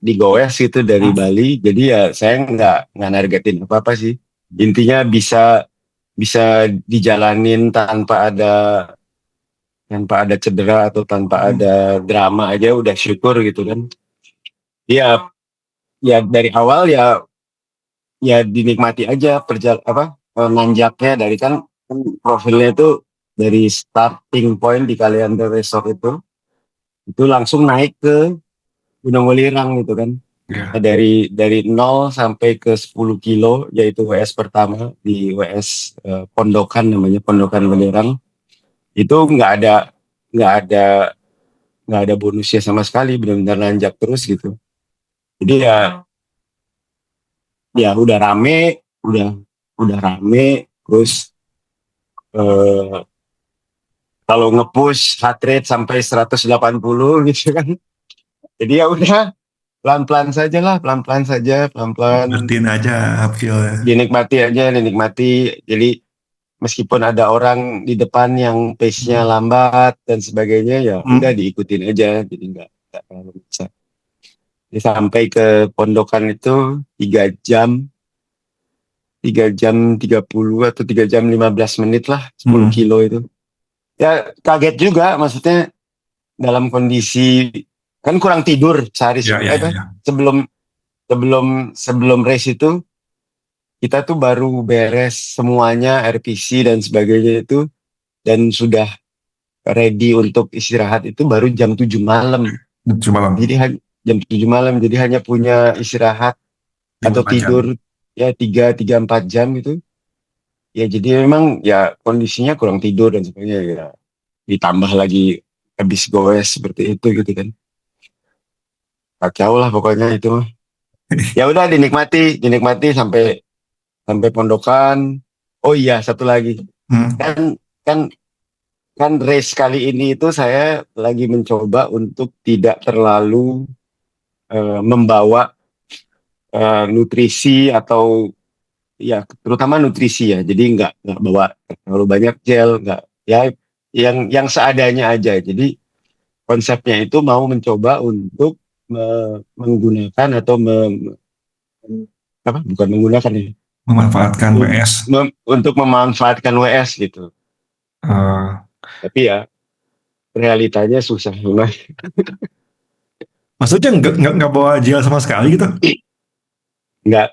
B: digoes gitu dari
A: Hmm.
B: Bali, jadi ya saya nggak nargetin apa sih, intinya bisa bisa dijalanin tanpa ada cedera atau tanpa
A: Hmm.
B: ada drama aja udah syukur gitu kan. Ya ya dari awal ya dinikmati aja nanjaknya dari kan profilnya itu dari starting point di Kalianda Resort itu langsung naik ke Gunung Welirang gitu kan.
A: Ya.
B: Nah, dari 0 sampai ke 10 kilo yaitu WS pertama di WS Pondokan, namanya Pondokan Welirang, itu nggak ada nggak ada bonusnya sama sekali, benar-benar nanjak terus gitu. Jadi ya udah rame terus, eh, kalau nge-push heart rate sampai 180 gitu kan. Jadi ya udah, pelan-pelan saja lah, pelan-pelan saja, pelan-pelan
A: Bertiin aja uphill.
B: dinikmati. Jadi meskipun ada orang di depan yang pace-nya lambat dan sebagainya, ya udah diikutin aja, jadi nggak terlalu bisa. Jadi sampai ke Pondokan itu 3 jam 30 atau 3 jam 15 menit lah, 10 kilo itu. Ya kaget juga, maksudnya dalam kondisi kan kurang tidur sehari sebelum sebelum race itu, kita tuh baru beres semuanya RPC dan sebagainya itu, dan sudah ready untuk istirahat itu baru jam 7 malam. Jadi jam 7 malam, jadi hanya punya istirahat atau tidur ya 3-4 jam gitu. Ya jadi memang ya kondisinya kurang tidur dan sebagainya ya. Ditambah lagi habis goes seperti itu gitu kan. Kacau lah pokoknya itu mah. Ya udah dinikmati sampai Pondokan. Oh iya, satu lagi. Kan kan kan race kali ini itu saya lagi mencoba untuk tidak terlalu membawa nutrisi, atau ya terutama nutrisi ya. Jadi nggak bawa terlalu banyak gel, nggak, ya yang seadanya aja. Jadi konsepnya itu mau mencoba untuk menggunakan atau apa, bukan menggunakan ya,
A: Memanfaatkan WS.
B: Untuk memanfaatkan WS gitu. Tapi ya realitanya susah memang.
A: Maksudnya nggak bawa gel sama sekali gitu?
B: Nggak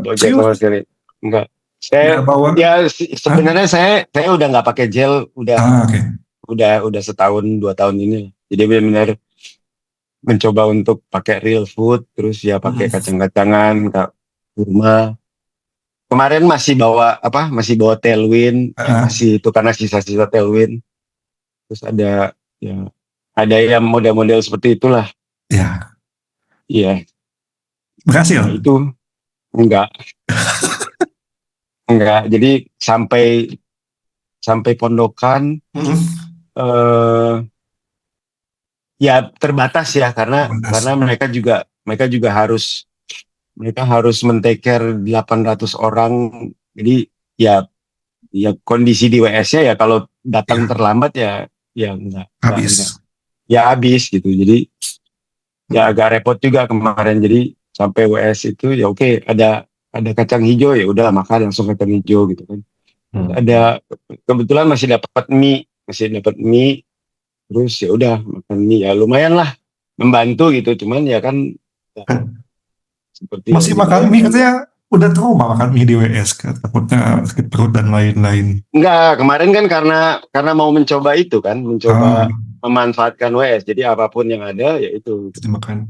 B: bawa gel sama sekali. Nggak. Saya
A: bawa.
B: Ya sebenarnya saya udah nggak pakai gel, udah setahun 2 tahun ini. Jadi benar-benar mencoba untuk pakai real food, terus ya pakai kacang-kacangan, kurma. Kemarin masih bawa tailwind, masih itu karena sisa-sisa tailwind. Terus ada yang model-model seperti itulah.
A: Ya.
B: Iya.
A: Berhasil?
B: Nah, itu enggak. Jadi sampai Pondokan, ya terbatas ya, karena mereka juga harus men-take care 800 orang. Jadi ya kondisi di WS-nya ya kalau datang terlambat ya enggak habis gitu. Jadi ya agak repot juga kemarin. Jadi sampai WS itu ya oke, ada kacang hijau, ya udah makan langsung kacang hijau gitu kan. Ada kebetulan masih dapat mie, terus ya udah makan mie, ya lumayan lah membantu gitu. Cuman ya kan seperti
A: masih makan mie, katanya udah trauma makan mie di WS, takutnya sakit perut dan lain-lain.
B: Enggak, kemarin kan karena mau mencoba itu kan, memanfaatkan WS. Jadi apapun yang ada ya itu
A: dimakan.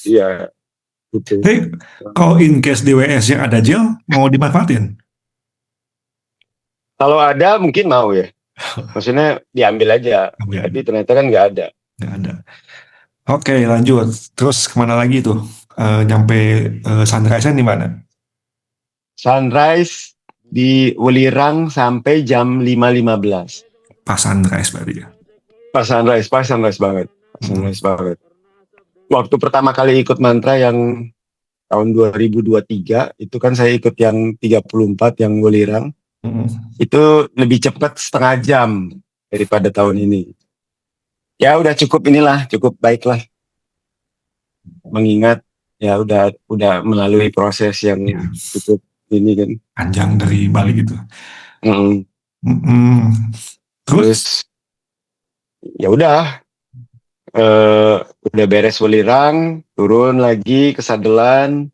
B: Iya gitu.
A: Hey, kalau in case di WS yang ada gel, mau dimanfaatin?
B: Kalau ada mungkin mau ya. Maksudnya diambil aja. Tapi ternyata kan nggak ada.
A: Nggak ada. Oke, lanjut. Terus kemana lagi tuh? Nyampe sunrise-nya di mana?
B: Sunrise di Welirang sampai jam 5.15.
A: Pas sunrise berarti ya?
B: Pas sunrise banget. Waktu pertama kali ikut mantra yang tahun 2023, itu kan saya ikut yang 34 yang Welirang. Itu lebih cepat setengah jam daripada tahun ini. Ya udah cukup baik lah. Mengingat ya udah melalui proses yang cukup ini kan.
A: Panjang dari Bali gitu.
B: Terus ya udah beres Welirang, turun lagi ke Sadelan.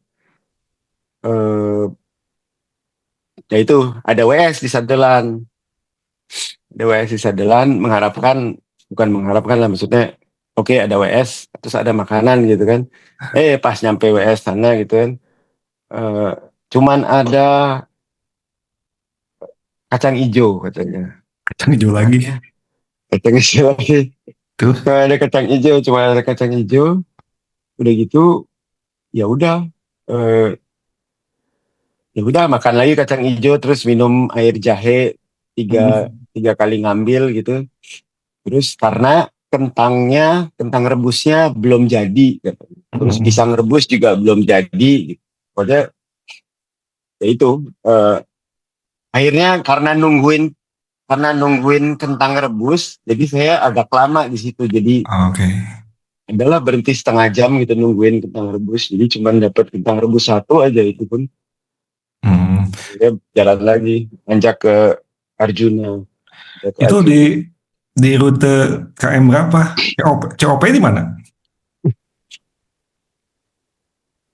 B: Ya itu ada WS di Sadelan. ada WS di Sadelan, bukan mengharapkan lah, maksudnya oke ada WS terus ada makanan gitu kan. Pas nyampe WS sana gitu kan, eh, cuman ada kacang hijau katanya.
A: Kacang hijau lagi.
B: Ya, kacang hijau lagi.
A: Tuh.
B: Ada kacang hijau, cuma ada kacang hijau. Udah gitu, ya udah, eh, ya udah makan lagi kacang hijau, terus minum air jahe tiga
A: Mm.
B: tiga kali ngambil gitu. Terus karena kentang rebusnya belum jadi, katanya. Terus
A: Mm.
B: pisang rebus juga belum jadi. Gitu. Pokoknya ya itu, akhirnya karena nungguin kentang rebus, jadi saya agak lama di situ. Jadi
A: Oke.
B: adalah berhenti setengah jam gitu nungguin kentang rebus. Jadi cuma dapat kentang rebus satu aja, itu pun
A: Mm.
B: dia jalan lagi nanjak ke Arjuna, nanjak ke
A: Itu
B: Arjuna.
A: di rute KM berapa? COP di mana?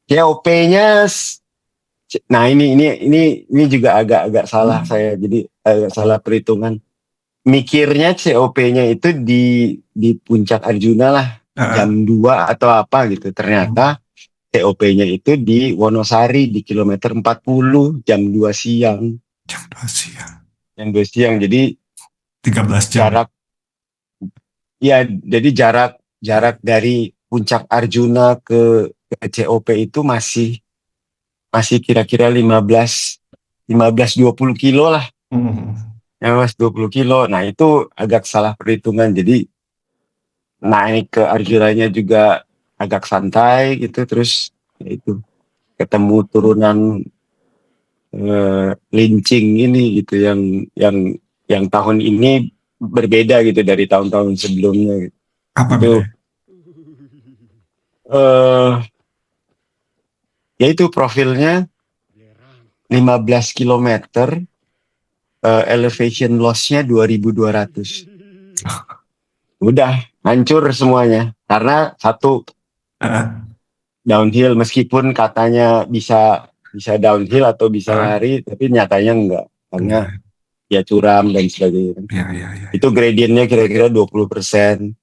B: COP-nya, nah ini juga agak-agak salah
A: Hmm.
B: saya. Jadi agak salah perhitungan. Mikirnya COP-nya itu di puncak Arjuna lah,
A: Ah,
B: jam 2 atau apa gitu. Ternyata COP-nya itu di Wonosari di kilometer 40 jam 2 siang.
A: jam 2 siang.
B: Jam 2 siang. Jadi
A: 13 jam.
B: jarak ya jadi jarak dari puncak Arjuna ke COP itu masih masih kira-kira 15 20 kilo lah.
A: Hmm.
B: 15 20 kilo. Nah, itu agak salah perhitungan. Jadi naik ke Arjunanya juga agak santai gitu. Terus ya itu ketemu turunan, lincing ini gitu yang tahun ini berbeda gitu dari tahun-tahun sebelumnya gitu.
A: Apa
B: Itu
A: bedanya?
B: eh yaitu profilnya 15 kilometer, elevation loss-nya 2.200. Udah hancur semuanya karena satu,
A: Ah,
B: downhill, meskipun katanya bisa bisa downhill atau bisa
A: ah,
B: lari, tapi nyatanya enggak karena
A: enggak.
B: ya curam dan sebagainya.
A: Ya, ya, ya,
B: Itu
A: ya.
B: gradientnya kira-kira 20%.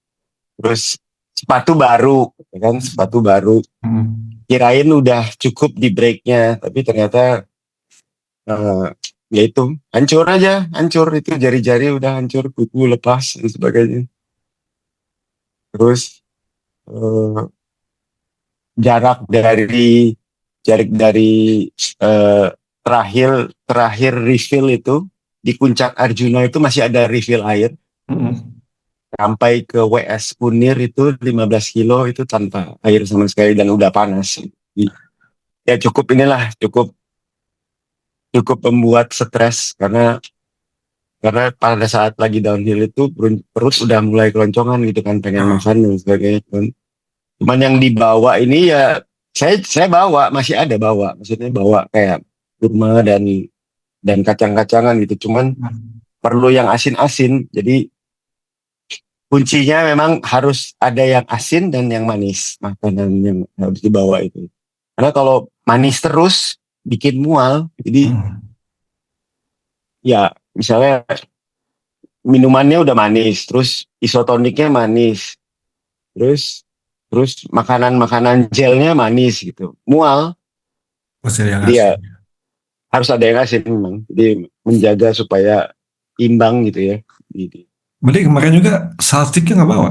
B: Terus sepatu baru, ya kan, sepatu baru.
A: Hmm.
B: Kirain udah cukup di breaknya, tapi ternyata, eh, ya itu hancur aja, hancur itu jari-jari udah hancur, kuku lepas dan sebagainya. Terus, eh, jarak dari eh, terakhir terakhir refill itu di puncak Arjuna itu masih ada refill air,
A: Hmm.
B: sampai ke WS Kunir itu 15 kilo itu tanpa air sama sekali dan udah panas. Ya cukup inilah, cukup cukup membuat stres karena pada saat lagi downhill itu perut udah mulai keloncongan gitu kan, pengen
A: Oh,
B: makan dan sebagainya kan. Cuman yang dibawa ini ya saya bawa, masih ada bawa, maksudnya bawa kayak kurma dan kacang-kacangan gitu. Cuman perlu yang asin-asin. Jadi kuncinya memang harus ada yang asin dan yang manis, makanan yang harus dibawa itu. Karena kalau manis terus bikin mual. Jadi
A: hmm.
B: ya misalnya minumannya udah manis, terus isotoniknya manis, terus terus makanan-makanan gelnya manis gitu. Mual.
A: Masih ada yang
B: Jadi ya
A: asing.
B: harus ada yang asin memang. Jadi menjaga supaya imbang gitu ya. Gitu.
A: Berarti kemarin juga saltiknya nggak bawa?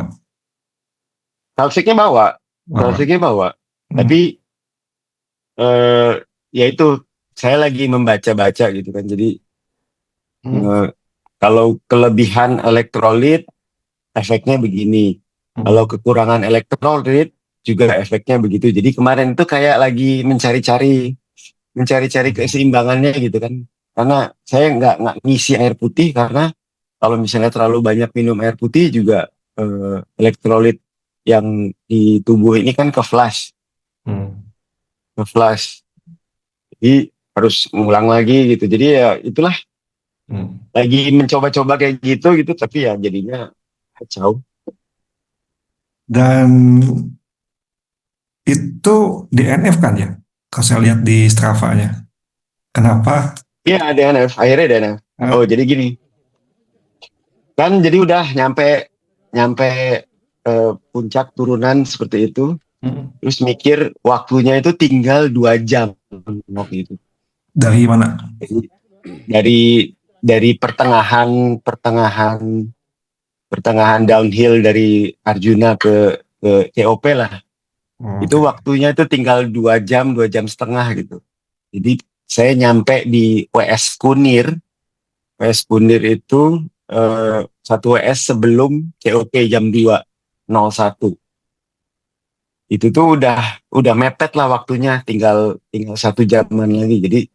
B: Talsiknya bawa,
A: Bawa.
B: talsiknya bawa.
A: Hmm.
B: Tapi, eh, ya itu saya lagi membaca-baca gitu kan. Jadi,
A: Hmm.
B: eh, kalau kelebihan elektrolit efeknya begini. Kalau
A: Hmm.
B: kekurangan elektrolit juga efeknya begitu. Jadi kemarin itu kayak lagi mencari-cari mencari-cari keseimbangannya gitu kan. Karena saya nggak ngisi air putih karena kalau misalnya terlalu banyak minum air putih juga, elektrolit yang di tubuh ini kan
A: Hmm.
B: ke flash. Jadi harus ngulang lagi gitu. Jadi ya itulah,
A: Hmm.
B: lagi mencoba-coba kayak gitu tapi ya jadinya kacau.
A: Dan itu DNF kan ya? Kalau saya lihat di Strava-nya. Kenapa?
B: Iya DNF, akhirnya DNF. Oh
A: Eh,
B: jadi gini, Kan jadi udah nyampe nyampe puncak turunan seperti itu. Terus mikir waktunya itu tinggal 2 jam waktu itu.
A: Dari mana?
B: Jadi dari pertengahan downhill dari Arjuna ke COP lah. Itu waktunya itu tinggal 2 jam 2 jam setengah gitu. Jadi saya nyampe di WS Kunir. WS Kunir itu 1 WS sebelum COP jam 2:01. Itu tuh udah mepet lah waktunya, tinggal 1 jaman lagi.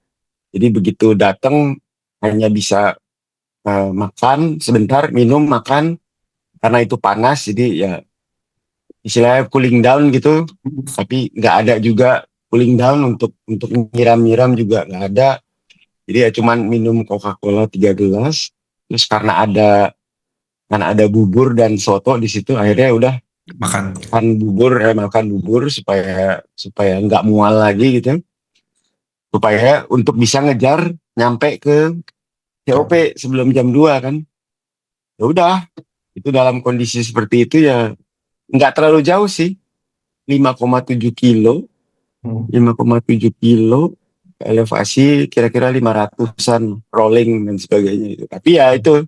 B: Jadi begitu datang hanya bisa makan sebentar, minum, makan, karena itu panas, jadi ya istilahnya cooling down gitu. Tapi nggak ada juga cooling down untuk nyiram-nyiram juga nggak ada. Jadi ya cuman minum Coca-Cola 3 gelas. Terus karena ada bubur dan soto di situ, akhirnya udah
A: Makan.
B: makan bubur supaya nggak mual lagi gitu. Supaya untuk bisa ngejar nyampe ke COP sebelum jam 2 kan. Ya udah, itu dalam kondisi seperti itu ya nggak terlalu jauh sih. 5,7 kilo 5,7 kilo elevasi kira-kira 500-an rolling dan sebagainya itu. Tapi ya itu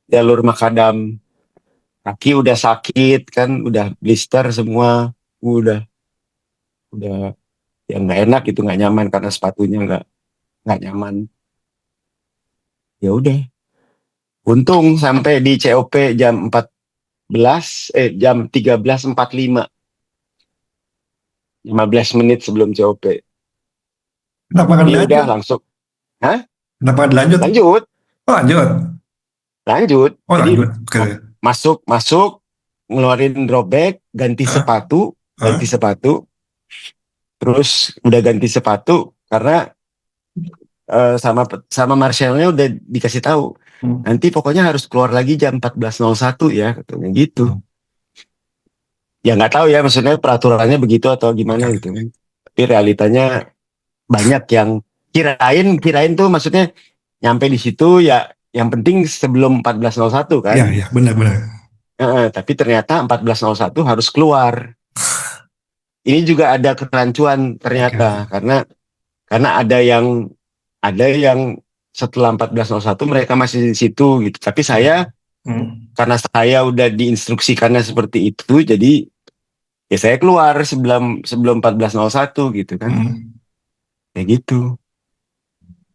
B: jalur makadam, kaki udah sakit kan, udah blister semua, udah ya nggak enak itu, nggak nyaman karena sepatunya nggak nyaman. Ya udah, untung sampai di COP jam 13:45, 15 menit sebelum COP.
A: Kenapa nggak
B: Ini udah
A: dilanjut?
B: langsung. Hah?
A: Kenapa nggak dilanjut?
B: Lanjut.
A: Oh, lanjut. Oh,
B: Jadi
A: lanjut. Oke.
B: masuk, ngeluarin drop bag, ganti
A: Hah?
B: sepatu, terus udah ganti sepatu karena sama Marcelnya udah dikasih tahu. Nanti pokoknya harus keluar lagi jam 14:01 ya, katanya gitu. Ya nggak tahu ya, maksudnya peraturannya begitu atau gimana gitu kan. Tapi realitanya banyak yang kirain tuh, maksudnya nyampe di situ ya yang penting sebelum 14:01 kan.
A: Iya, benar-benar.
B: Tapi ternyata 14:01 harus keluar. Ini juga ada kerancuan ternyata, karena ada yang setelah 14:01 mereka masih di situ gitu. Tapi saya karena saya udah diinstruksikannya seperti itu, jadi ya saya keluar sebelum 14:01 gitu kan. Kayak gitu.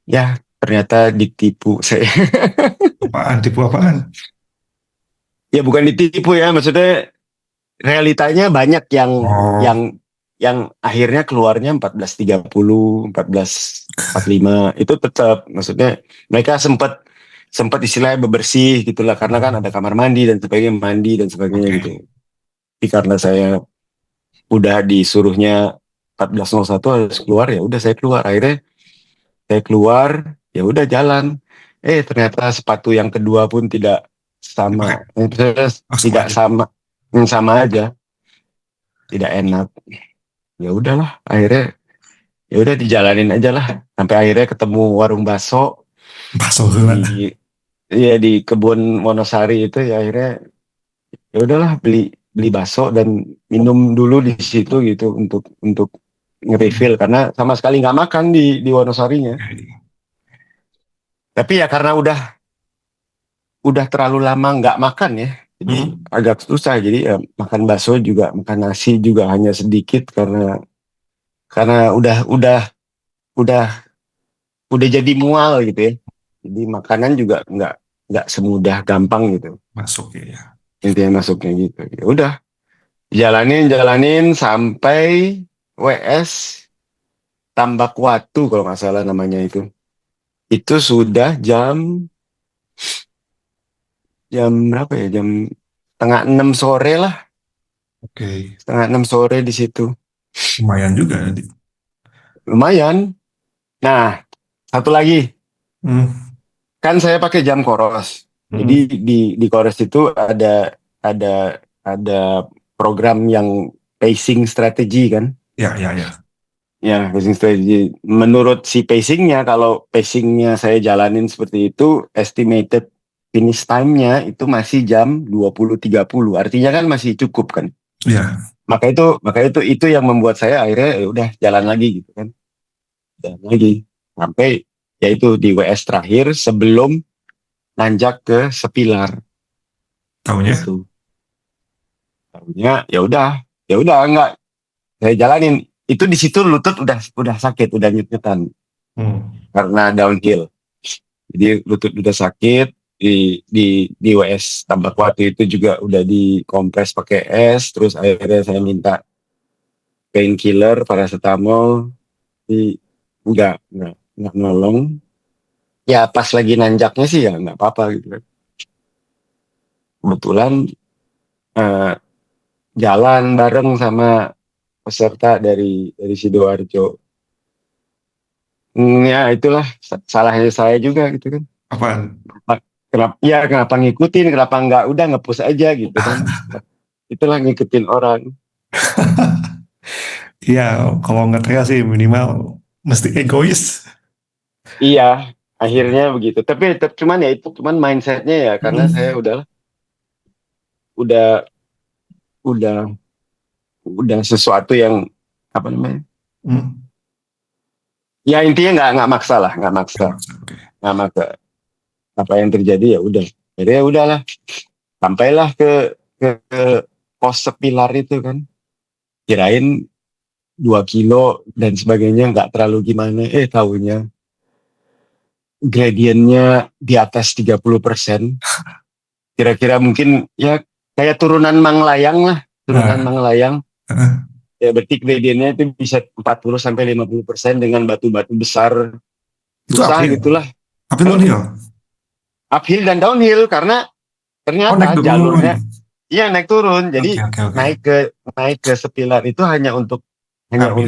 B: Ya, ternyata ditipu saya.
A: Apaan? Tipu apaan?
B: Ya bukan ditipu ya, maksudnya realitanya banyak yang
A: Oh,
B: yang yang akhirnya keluarnya 14:30, 14:45 itu tetap, maksudnya mereka sempat istilahnya bebersih gitulah, karena kan ada kamar mandi dan sebagainya, gitu. Tapi karena saya udah disuruhnya 14:01 harus keluar, ya udah saya keluar. Akhirnya saya keluar, ya udah jalan. Ternyata sepatu yang kedua pun tidak
A: dipakai.
B: sama,
A: Oh, sama
B: tidak
A: aja.
B: sama aja, tidak enak. Ya udahlah, akhirnya ya udah dijalanin aja lah, sampai akhirnya ketemu warung bakso
A: Bakso gula.
B: di kebun Wonosari itu. Ya akhirnya ya udahlah, beli beli bakso dan minum dulu di situ gitu, untuk nge-refill karena sama sekali nggak makan di Wonosarinya. Tapi ya karena udah terlalu lama nggak makan ya, jadi agak susah. Jadi ya, makan bakso juga, makan nasi juga hanya sedikit, karena udah jadi mual gitu ya. Jadi makanan juga nggak semudah gampang gitu.
A: Masuk ya.
B: Intinya masuknya gitu. Ya udah, jalanin sampai WS Tambak Watu kalau nggak salah namanya itu. Itu sudah jam berapa ya? Jam setengah 6 sore lah.
A: Oke.
B: Setengah 6 sore di situ.
A: Lumayan juga nanti.
B: Lumayan. Nah, satu lagi.
A: Hmm.
B: Kan saya pakai jam Coros. Jadi di Coros itu ada program yang pacing strategi kan.
A: Ya.
B: Ya, pacing strategi. Menurut si pacingnya, kalau pacingnya saya jalanin seperti itu, estimated finish time-nya itu masih jam 20.30. Artinya kan masih cukup kan.
A: Iya.
B: Maka itu yang membuat saya akhirnya ya udah jalan lagi gitu kan. Jalan lagi sampai yaitu di WS terakhir sebelum nanjak ke Sepilar
A: Tahunya.
B: itu. Tahunya ya udah enggak saya jalanin. Itu di situ lutut udah sakit, udah nyut-nyutan karena downhill. Jadi lutut udah sakit, di WS Tambak Watu itu juga udah dikompres pakai es, terus akhirnya saya minta painkiller paracetamol, di nggak nolong. Ya pas lagi nanjaknya sih ya nggak apa-apa gitu kan. Kebetulan eh, jalan bareng sama peserta dari Sidoarjo. Ya itulah salahnya saya juga gitu kan.
A: Apaan?
B: Kenapa ngikutin, kenapa nggak udah ngepush aja gitu kan. Itulah ngikutin orang.
A: Iya, kalau nggak teriak sih minimal mesti egois.
B: Iya, akhirnya begitu. Tapi cuman ya itu cuman mindsetnya ya karena saya udah udah udah sesuatu yang apa namanya?
A: Hmm.
B: Ya intinya nggak maksa lah, nggak maksa,
A: Oke.
B: nggak maksa. Apa yang terjadi ya udah. Jadi ya udahlah. Sampailah ke pos Sepilar itu kan. Kirain 2 kilo dan sebagainya nggak terlalu gimana. Tahunya gradiennya di atas 30%. Kira-kira mungkin ya kayak turunan Manglayang lah. Turunan
A: Nah,
B: Manglayang.
A: eh,
B: Ya berarti gradiennya itu bisa 40-50% dengan batu-batu besar.
A: itu
B: Susah
A: uphill.
B: gitulah.
A: Uphill
B: Hah?
A: downhill.
B: Uphill dan downhill karena
A: Oh, naik
B: ternyata
A: turun.
B: jalurnya iya naik turun.
A: Oke,
B: Jadi
A: oke, oke.
B: naik ke Sepilar itu hanya
A: Ambil.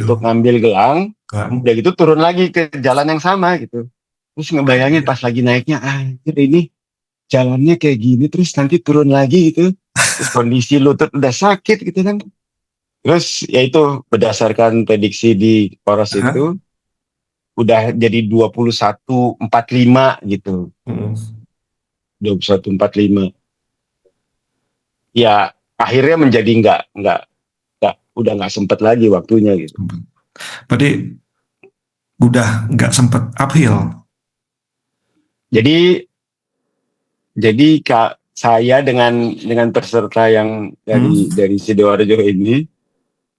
B: untuk ngambil gelang.
A: Kan?
B: Udah gitu turun lagi ke jalan yang sama gitu. Terus ngebayangin pas lagi naiknya, ini jalannya kayak gini terus nanti turun lagi gitu. Terus kondisi lutut udah sakit gitu kan. Terus ya itu berdasarkan prediksi di poros
A: Hah?
B: itu udah jadi 21.45 gitu.
A: Hmm.
B: 21.45. Ya akhirnya menjadi udah nggak sempet lagi waktunya gitu.
A: Berarti udah nggak sempet uphill.
B: Jadi Kak, saya dengan peserta yang
A: Hmm.
B: dari Sidoarjo ini,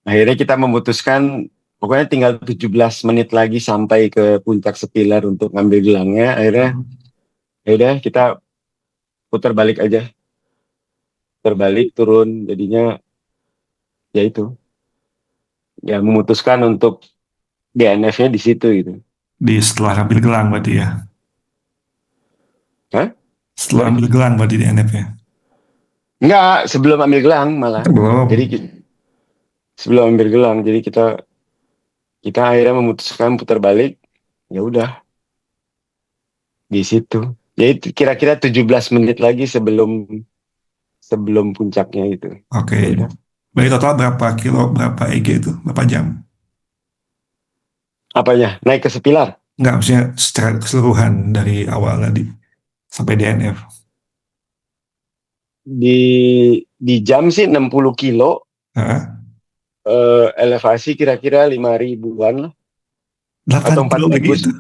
B: akhirnya kita memutuskan pokoknya tinggal 17 menit lagi sampai ke puncak Sepilar untuk ngambil gelangnya. Akhirnya ya udah kita putar balik aja, terbalik turun. Jadinya ya itu, ya memutuskan untuk DNF-nya di situ gitu.
A: Di setelah ambil gelang berarti ya.
B: Hah?
A: Setelah
B: Sorry?
A: ambil gelang berarti di NF-nya.
B: Enggak, sebelum ambil gelang malah.
A: Belum.
B: Jadi sebelum ambil gelang, jadi kita kita akhirnya memutuskan putar balik. Ya udah di situ. Jadi kira-kira 17 menit lagi sebelum sebelum puncaknya itu.
A: Oke.
B: Ya udah.
A: Berarti total berapa kilo, berapa EG itu? Berapa jam?
B: Apanya? Naik ke Sepilar.
A: Enggak, maksudnya secara keseluruhan dari awal tadi sampai DNF.
B: Di jam sih 60 kilo,
A: Hah?
B: elevasi kira-kira 5.000-an lah
A: 8
B: atau
A: kilo lagi
B: 4.000.
A: itu.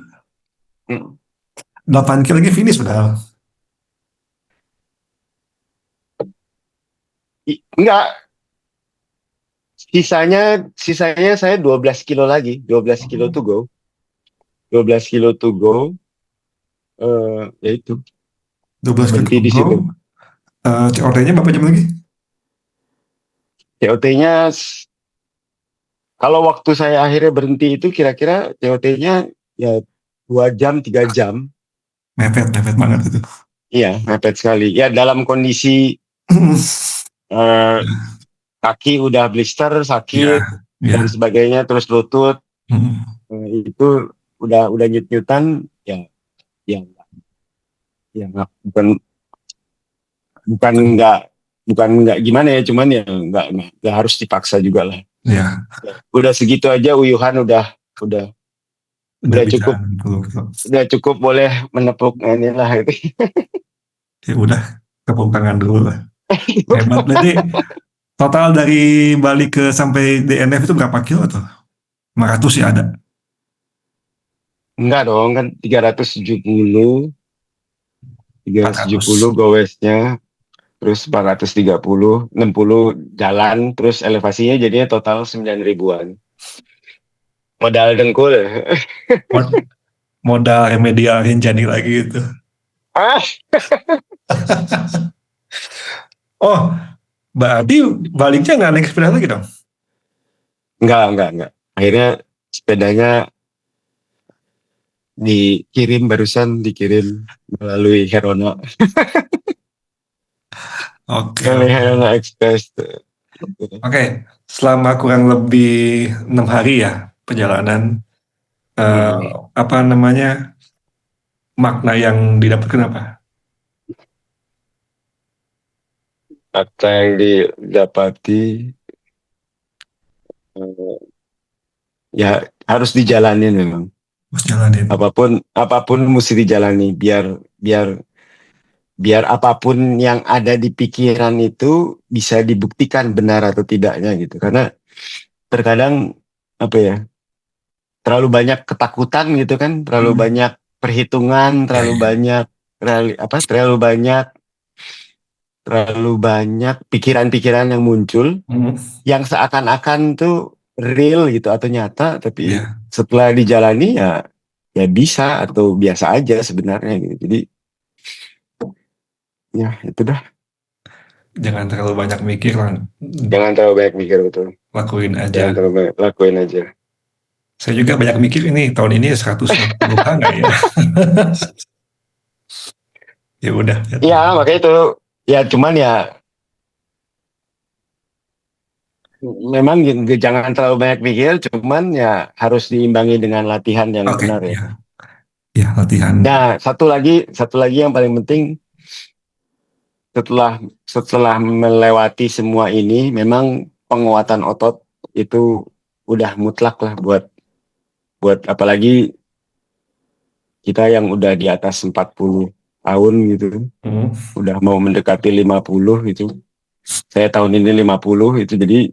B: Hmm.
A: 8 kilo lagi finish padahal.
B: Enggak, sisanya saya 12 kilo lagi, 12 kilo to go. 12 kilo to go, ya itu
A: 12
B: berhenti
A: kilo
B: di
A: go.
B: situ.
A: COT-nya berapa jam lagi?
B: COT-nya kalau waktu saya akhirnya berhenti itu kira-kira COT-nya ya 2 jam 3 jam.
A: Mepet, mepet banget itu.
B: Iya, mepet sekali. Ya dalam kondisi eh, kaki udah blister,
A: Iya,
B: sakit
A: iya.
B: dan sebagainya, terus lutut
A: Hmm.
B: itu udah nyut-nyutan, ya ya bukan bukan nggak bukan nggak gimana ya, cuman ya nggak harus dipaksa juga lah.
A: Iya,
B: Udah segitu aja uyuhan udah
A: udah
B: udah
A: bisa
B: cukup
A: 60 kilo.
B: udah cukup boleh menepuk inilah itu.
A: Ya udah, tepuk tangan dulu lah. Hebat. Berarti total dari Bali ke sampai DNF itu berapa kilo tuh? 500 ya ada.
B: Enggak dong, kan 370, 370
A: 400.
B: gowesnya, terus 430, 60 jalan, terus elevasinya jadinya total 9 ribuan. Modal dengkul.
A: Mod- Modal remedial jadi lagi itu.
B: Ah,
A: Oh, berarti baliknya nggak naik sepeda lagi dong?
B: enggak. Akhirnya sepedanya dikirim melalui Herono,
A: Oke,
B: melalui
A: oke.
B: Herono Express.
A: Oke, selama kurang lebih 6 hari ya perjalanan, eh,
B: Mm-mm.
A: apa namanya, makna yang didapatkan apa?
B: Apa yang didapati, eh, ya harus dijalanin memang.
A: Pas jalanin.
B: Apapun mesti dijalani, biar biar biar apapun yang ada di pikiran itu bisa dibuktikan benar atau tidaknya gitu. Karena terkadang apa ya, terlalu banyak ketakutan gitu kan, terlalu
A: Hmm.
B: banyak perhitungan,
A: Ya, ya.
B: terlalu banyak pikiran-pikiran yang muncul
A: Hmm.
B: yang seakan-akan tuh real gitu atau nyata, tapi
A: Ya,
B: setelah dijalani ya ya bisa atau biasa aja sebenarnya gitu. Jadi ya itu dah,
A: jangan terlalu banyak mikir lah,
B: jangan terlalu banyak mikir, betul.
A: lakuin
B: Jangan
A: aja.
B: terlalu banyak, lakuin aja.
A: Saya juga banyak mikir ini tahun ini 150K nggak ya? Ya udah.
B: Iya, makanya itu ya, cuman ya memang jangan terlalu banyak pikir, cuman ya harus diimbangi dengan latihan yang
A: Oke,
B: benar ya.
A: ya, ya latihan.
B: Nah, satu lagi yang paling penting, setelah setelah melewati semua ini, memang penguatan otot itu udah mutlak lah buat buat apalagi kita yang udah di atas 40 tahun gitu,
A: Hmm.
B: udah mau mendekati 50 gitu. Saya tahun ini 50 itu, jadi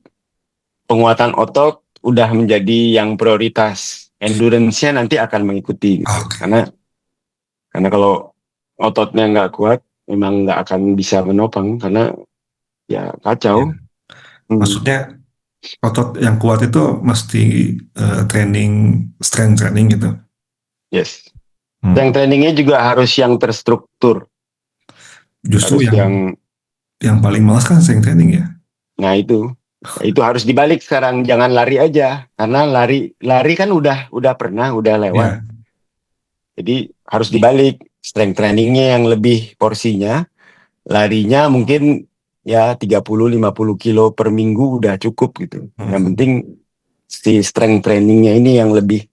B: penguatan otot udah menjadi yang prioritas. Endurance-nya nanti akan mengikuti gitu.
A: Oke.
B: Karena kalau ototnya nggak kuat, memang nggak akan bisa menopang karena ya
A: Ya.
B: kacau. Hmm.
A: Maksudnya otot yang kuat itu mesti training, strength training gitu.
B: Yes. Yang
A: Hmm.
B: trainingnya juga harus yang terstruktur,
A: Justru
B: harus yang,
A: yang paling malas kan strength training ya.
B: nah itu harus dibalik sekarang, jangan lari aja karena lari kan udah pernah, udah lewat.
A: Ya.
B: Jadi harus dibalik, strength trainingnya yang lebih porsinya, larinya mungkin ya 30-50 kilo per minggu udah cukup gitu. Yang
A: Hmm.
B: penting si strength trainingnya ini yang lebih,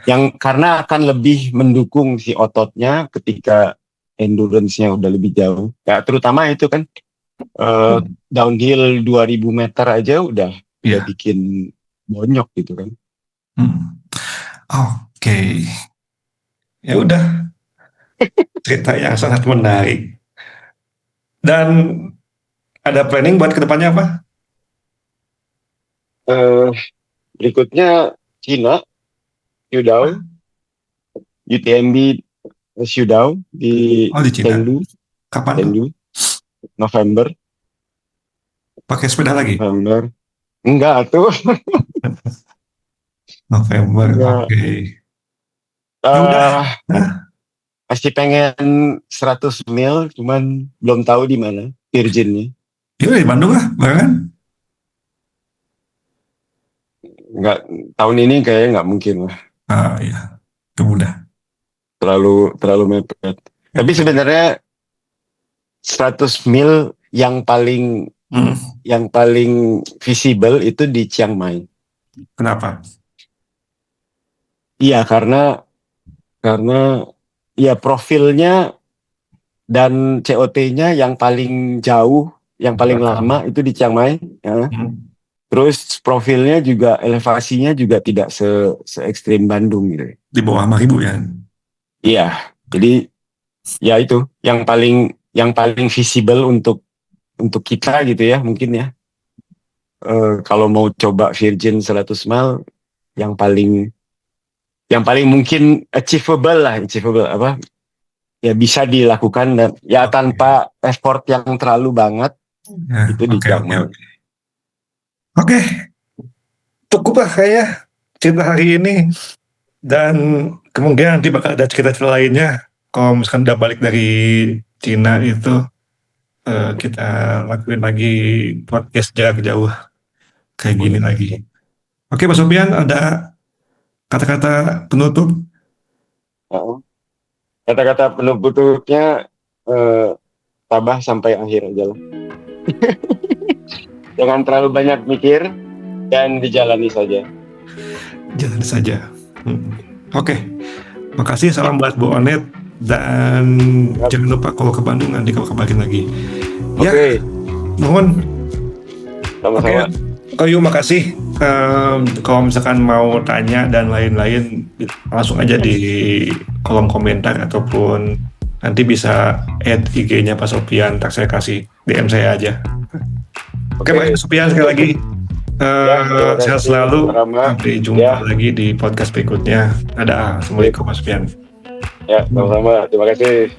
B: yang karena akan lebih mendukung si ototnya ketika endurance-nya udah lebih jauh. Ya terutama itu kan, eh, downhill 2000 meter aja udah
A: Ya.
B: bikin bonyok gitu kan.
A: Hmm. Oke. Ya udah, cerita yang sangat menarik. Dan ada planning buat kedepannya apa?
B: Eh, Berikutnya Cina, Yudao, UTMB Yudao di
A: Oh, di Cina.
B: Chengdu,
A: Kapan tuh?
B: Chengdu, November,
A: Pakai sepeda lagi?
B: November. Enggak tuh,
A: November.
B: enggak.
A: Oke. Ya udah. Nah,
B: Masih pengen 100 mil, cuman belum tahu di mana Virginnya.
A: ya udah di Bandung lah, barengan.
B: Enggak, tahun ini kayaknya nggak mungkin lah,
A: Ah, ya. Itu mudah.
B: terlalu mepet. Tapi sebenarnya 100 mil
A: Hmm.
B: yang paling visible itu di Chiang Mai.
A: Kenapa?
B: Iya, karena ya profilnya dan COT-nya yang paling jauh, yang paling lama itu di Chiang Mai. Ya.
A: Hmm.
B: Terus profilnya juga, elevasinya juga tidak se ekstrim Bandung gitu.
A: Di bawah 5.000 ya.
B: Iya, jadi ya itu yang paling visible untuk kita gitu ya mungkin ya. Kalau mau coba Virgin 100 mile yang paling mungkin achievable apa ya, bisa dilakukan dan ya tanpa effort yang terlalu banget.
A: Nah,
B: Itu di Jangman.
A: Oke. Cukup lah kayaknya cerita hari ini, dan kemungkinan nanti bakal ada cerita-cerita lainnya kalau misalkan udah balik dari Cina itu. Kita lakuin lagi podcast jarak jauh kayak gini lagi. Oke, Mas Sofian, ada kata-kata penutup?
B: Kata-kata penutupnya tabah sampai akhir aja lah. Jangan terlalu banyak mikir dan dijalani saja.
A: Jalan saja. Oke. Makasih, salam buat Bu Onet, dan jangan lupa kalau ke Bandung nanti kau kabarin lagi. Ya, mohon.
B: Sama-sama.
A: Yuk, makasih. Kalau misalkan mau tanya dan lain-lain, langsung aja di kolom komentar ataupun nanti bisa add IG-nya Pak Sofian, tak saya kasih DM saya aja. Oke, Pak Sofian, sekali lagi sehat selalu. Sampai jumpa lagi di podcast berikutnya. Assalamualaikum Mas Sofian.
B: Ya, sama-sama. Terima kasih.